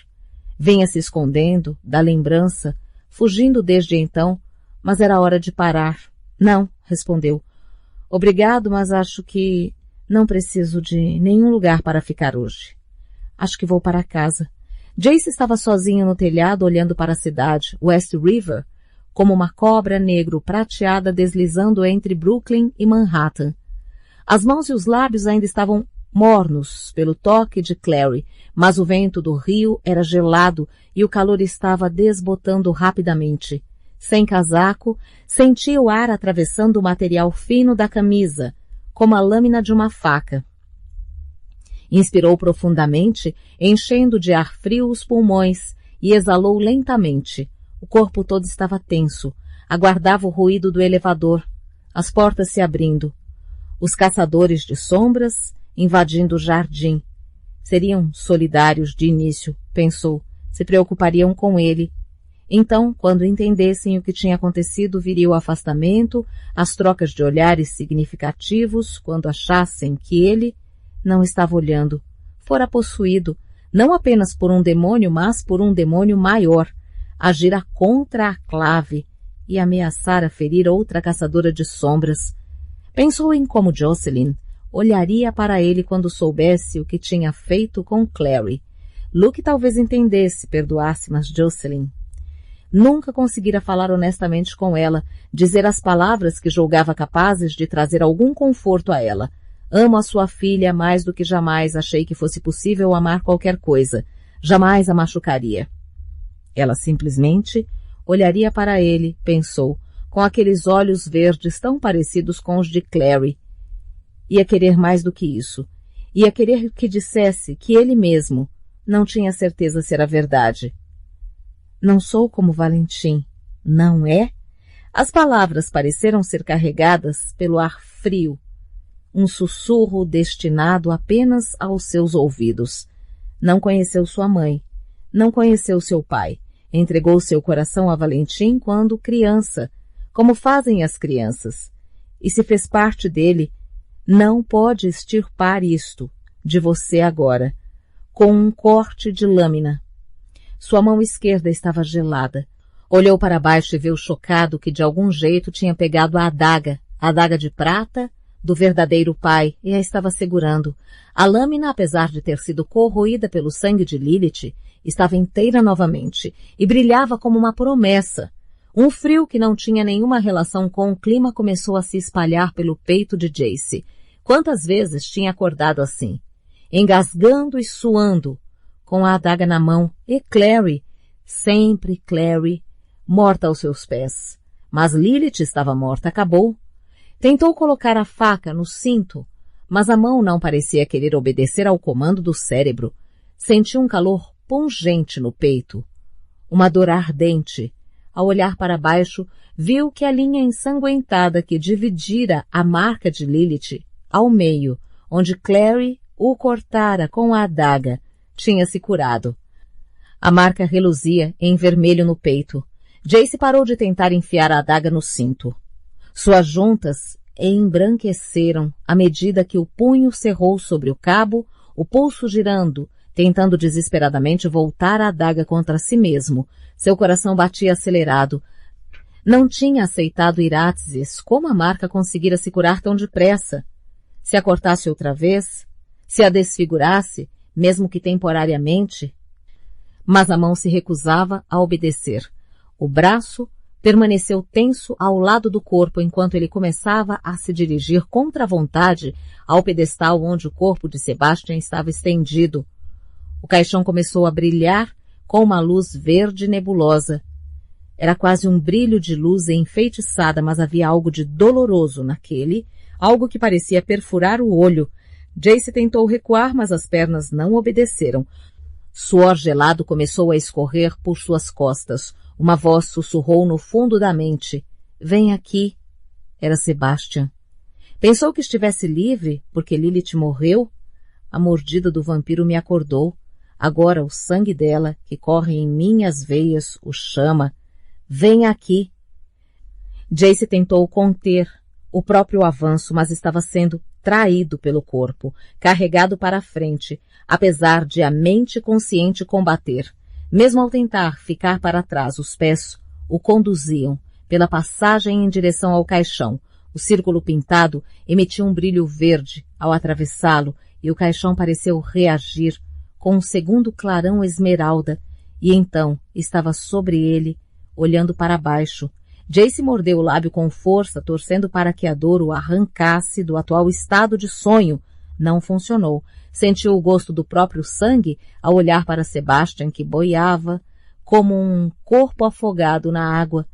Vinha se escondendo, da lembrança, fugindo desde então, mas era hora de parar. Não, respondeu. Obrigado, mas acho que não preciso de nenhum lugar para ficar hoje. Acho que vou para casa. Jace estava sozinho no telhado olhando para a cidade, West River, como uma cobra negro prateada deslizando entre Brooklyn e Manhattan. As mãos e os lábios ainda estavam mornos pelo toque de Clary, mas o vento do rio era gelado e o calor estava desbotando rapidamente. Sem casaco, sentia o ar atravessando o material fino da camisa, como a lâmina de uma faca. Inspirou profundamente, enchendo de ar frio os pulmões, e exalou lentamente. O corpo todo estava tenso. Aguardava o ruído do elevador, as portas se abrindo. Os caçadores de sombras invadindo o jardim. Seriam solidários de início, pensou. Se preocupariam com ele. Então, quando entendessem o que tinha acontecido, viria o afastamento, as trocas de olhares significativos, quando achassem que ele não estava olhando. Fora possuído, não apenas por um demônio, mas por um demônio maior. Agira contra a clave e ameaçara ferir outra caçadora de sombras. Pensou em como Jocelyn olharia para ele quando soubesse o que tinha feito com Clary. Luke talvez entendesse, perdoasse, mas Jocelyn nunca conseguira falar honestamente com ela, dizer as palavras que julgava capazes de trazer algum conforto a ela. Amo a sua filha mais do que jamais achei que fosse possível amar qualquer coisa. Jamais a machucaria. Ela simplesmente olharia para ele, pensou, com aqueles olhos verdes tão parecidos com os de Clary. Ia querer mais do que isso. Ia querer que dissesse que ele mesmo não tinha certeza se era verdade. Não sou como Valentim, não é? As palavras pareceram ser carregadas pelo ar frio. Um sussurro destinado apenas aos seus ouvidos. Não conheceu sua mãe. Não conheceu seu pai. Entregou seu coração a Valentim quando criança, como fazem as crianças. E se fez parte dele, não pode extirpar isto de você agora, com um corte de lâmina. Sua mão esquerda estava gelada. Olhou para baixo e viu chocado que de algum jeito tinha pegado a adaga de prata do verdadeiro pai, e a estava segurando. A lâmina, apesar de ter sido corroída pelo sangue de Lilith, estava inteira novamente e brilhava como uma promessa. Um frio que não tinha nenhuma relação com o clima começou a se espalhar pelo peito de Jace. Quantas vezes tinha acordado assim, engasgando e suando, com a adaga na mão, e Clary, sempre Clary, morta aos seus pés. Mas Lilith estava morta, acabou. Tentou colocar a faca no cinto, mas a mão não parecia querer obedecer ao comando do cérebro. Sentiu um calor pungente no peito, uma dor ardente. Ao olhar para baixo, viu que a linha ensanguentada que dividira a marca de Lilith ao meio, onde Clary o cortara com a adaga, tinha se curado. A marca reluzia em vermelho no peito. Jace parou de tentar enfiar a adaga no cinto. Suas juntas embranqueceram à medida que o punho cerrou sobre o cabo, o pulso girando, tentando desesperadamente voltar a adaga contra si mesmo. Seu coração batia acelerado. Não tinha aceitado Iratzes. Como a marca conseguira se curar tão depressa? Se a cortasse outra vez? Se a desfigurasse, mesmo que temporariamente? Mas a mão se recusava a obedecer. O braço permaneceu tenso ao lado do corpo enquanto ele começava a se dirigir contra a vontade ao pedestal onde o corpo de Sebastian estava estendido. O caixão começou a brilhar com uma luz verde nebulosa. Era quase um brilho de luz enfeitiçada, mas havia algo de doloroso naquele, algo que parecia perfurar o olho. Jace tentou recuar, mas as pernas não obedeceram. Suor gelado começou a escorrer por suas costas. Uma voz sussurrou no fundo da mente. Vem aqui. Era Sebastian. Pensou que estivesse livre, porque Lilith morreu? A mordida do vampiro me acordou. Agora o sangue dela, que corre em minhas veias, o chama. Vem aqui. Jace tentou conter o próprio avanço, mas estava sendo traído pelo corpo, carregado para a frente, apesar de a mente consciente combater. Mesmo ao tentar ficar para trás, os pés o conduziam pela passagem em direção ao caixão. O círculo pintado emitia um brilho verde ao atravessá-lo e o caixão pareceu reagir com um segundo clarão esmeralda e então estava sobre ele, olhando para baixo. Jace mordeu o lábio com força, torcendo para que a dor o arrancasse do atual estado de sonho. Não funcionou. Sentiu o gosto do próprio sangue ao olhar para Sebastian, que boiava como um corpo afogado na água.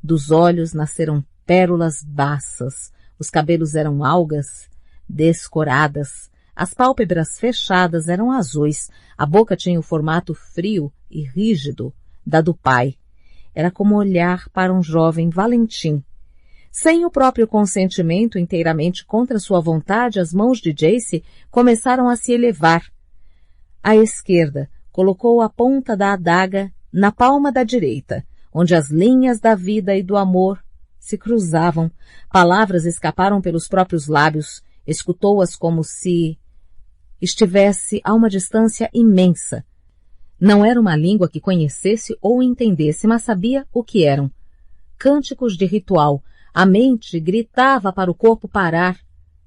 Dos olhos nasceram pérolas baças. Os cabelos eram algas descoradas. As pálpebras fechadas eram azuis. A boca tinha o formato frio e rígido da do pai. Era como olhar para um jovem Valentim. Sem o próprio consentimento, inteiramente contra sua vontade, as mãos de Jace começaram a se elevar. À esquerda, colocou a ponta da adaga na palma da direita, onde as linhas da vida e do amor se cruzavam. Palavras escaparam pelos próprios lábios. Escutou-as como se estivesse a uma distância imensa. Não era uma língua que conhecesse ou entendesse, mas sabia o que eram. Cânticos de ritual. A mente gritava para o corpo parar,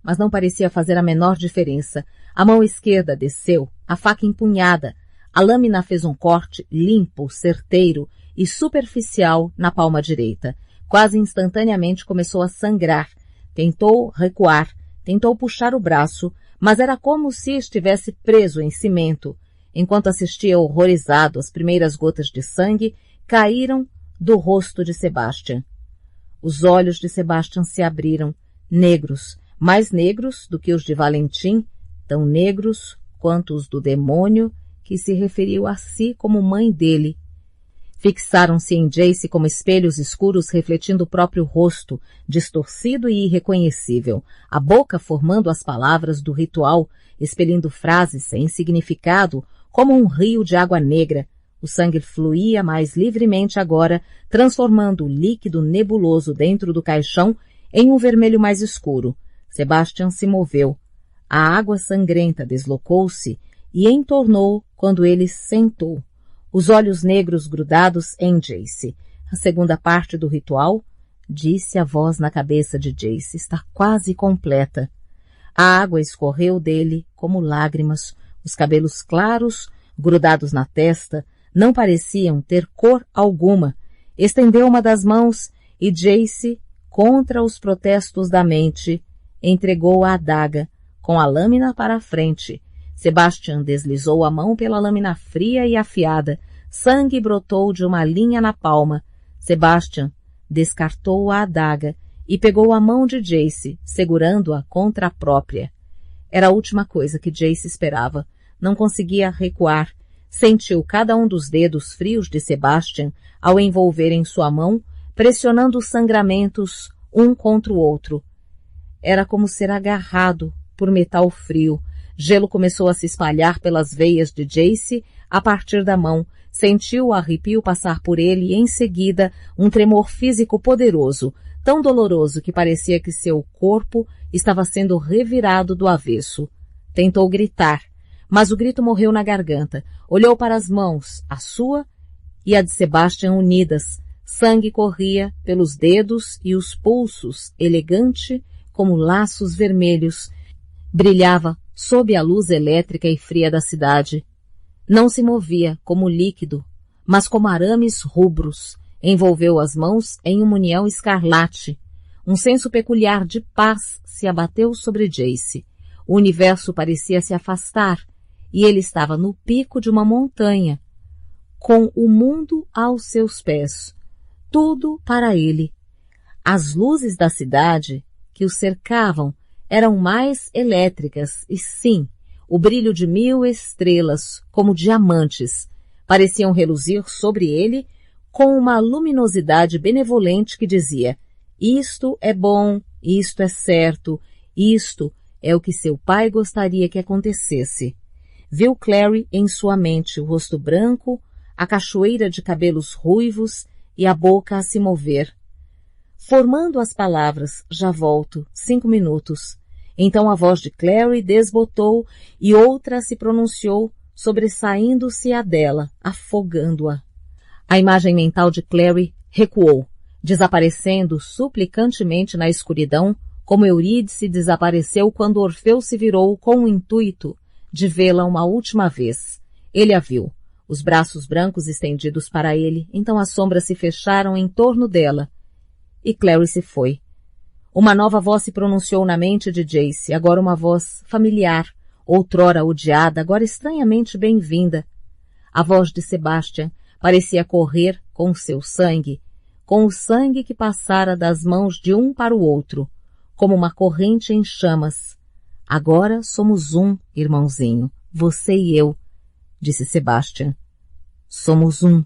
mas não parecia fazer a menor diferença. A mão esquerda desceu, a faca empunhada. A lâmina fez um corte limpo, certeiro e superficial na palma direita. Quase instantaneamente começou a sangrar. Tentou recuar, tentou puxar o braço, mas era como se estivesse preso em cimento. Enquanto assistia horrorizado, as primeiras gotas de sangue caíram do rosto de Sebastian. Os olhos de Sebastian se abriram, negros, mais negros do que os de Valentim, tão negros quanto os do demônio que se referiu a si como mãe dele. Fixaram-se em Jace como espelhos escuros refletindo o próprio rosto, distorcido e irreconhecível, a boca formando as palavras do ritual, expelindo frases sem significado, como um rio de água negra. O sangue fluía mais livremente agora, transformando o líquido nebuloso dentro do caixão em um vermelho mais escuro. Sebastian se moveu. A água sangrenta deslocou-se e entornou quando ele sentou, os olhos negros grudados em Jace. A segunda parte do ritual, disse a voz na cabeça de Jace, está quase completa. A água escorreu dele como lágrimas, os cabelos claros grudados na testa, não pareciam ter cor alguma. Estendeu uma das mãos e Jace, contra os protestos da mente, entregou a adaga, com a lâmina para a frente. Sebastian deslizou a mão pela lâmina fria e afiada. Sangue brotou de uma linha na palma. Sebastian descartou a adaga e pegou a mão de Jace, segurando-a contra a própria. Era a última coisa que Jace esperava. Não conseguia recuar. Sentiu cada um dos dedos frios de Sebastian ao envolverem sua mão, pressionando os sangramentos um contra o outro. Era como ser agarrado por metal frio. Gelo começou a se espalhar pelas veias de Jace a partir da mão. Sentiu o arrepio passar por ele e, em seguida, um tremor físico poderoso, tão doloroso que parecia que seu corpo estava sendo revirado do avesso. Tentou gritar, mas o grito morreu na garganta. Olhou para as mãos, a sua e a de Sebastian unidas. Sangue corria pelos dedos e os pulsos, elegante como laços vermelhos. Brilhava sob a luz elétrica e fria da cidade. Não se movia como líquido, mas como arames rubros. Envolveu as mãos em uma união escarlate. Um senso peculiar de paz se abateu sobre Jace. O universo parecia se afastar, e ele estava no pico de uma montanha, com o mundo aos seus pés. Tudo para ele. As luzes da cidade que o cercavam eram mais elétricas e, sim, o brilho de 1000 estrelas, como diamantes, pareciam reluzir sobre ele com uma luminosidade benevolente que dizia: isto é bom, isto é certo, isto é o que seu pai gostaria que acontecesse. Viu Clary em sua mente, o rosto branco, a cachoeira de cabelos ruivos e a boca a se mover. Formando as palavras, já volto, 5 minutos. Então a voz de Clary desbotou e outra se pronunciou, sobressaindo-se a dela, afogando-a. A imagem mental de Clary recuou, desaparecendo suplicantemente na escuridão, como Eurídice desapareceu quando Orfeu se virou com o intuito de vê-la uma última vez. Ele a viu, os braços brancos estendidos para ele, então as sombras se fecharam em torno dela, e Clary se foi. Uma nova voz se pronunciou na mente de Jace, agora uma voz familiar, outrora odiada, agora estranhamente bem-vinda. A voz de Sebastian parecia correr com seu sangue, com o sangue que passara das mãos de um para o outro, como uma corrente em chamas. Agora somos um, irmãozinho, você e eu, disse Sebastian. Somos um.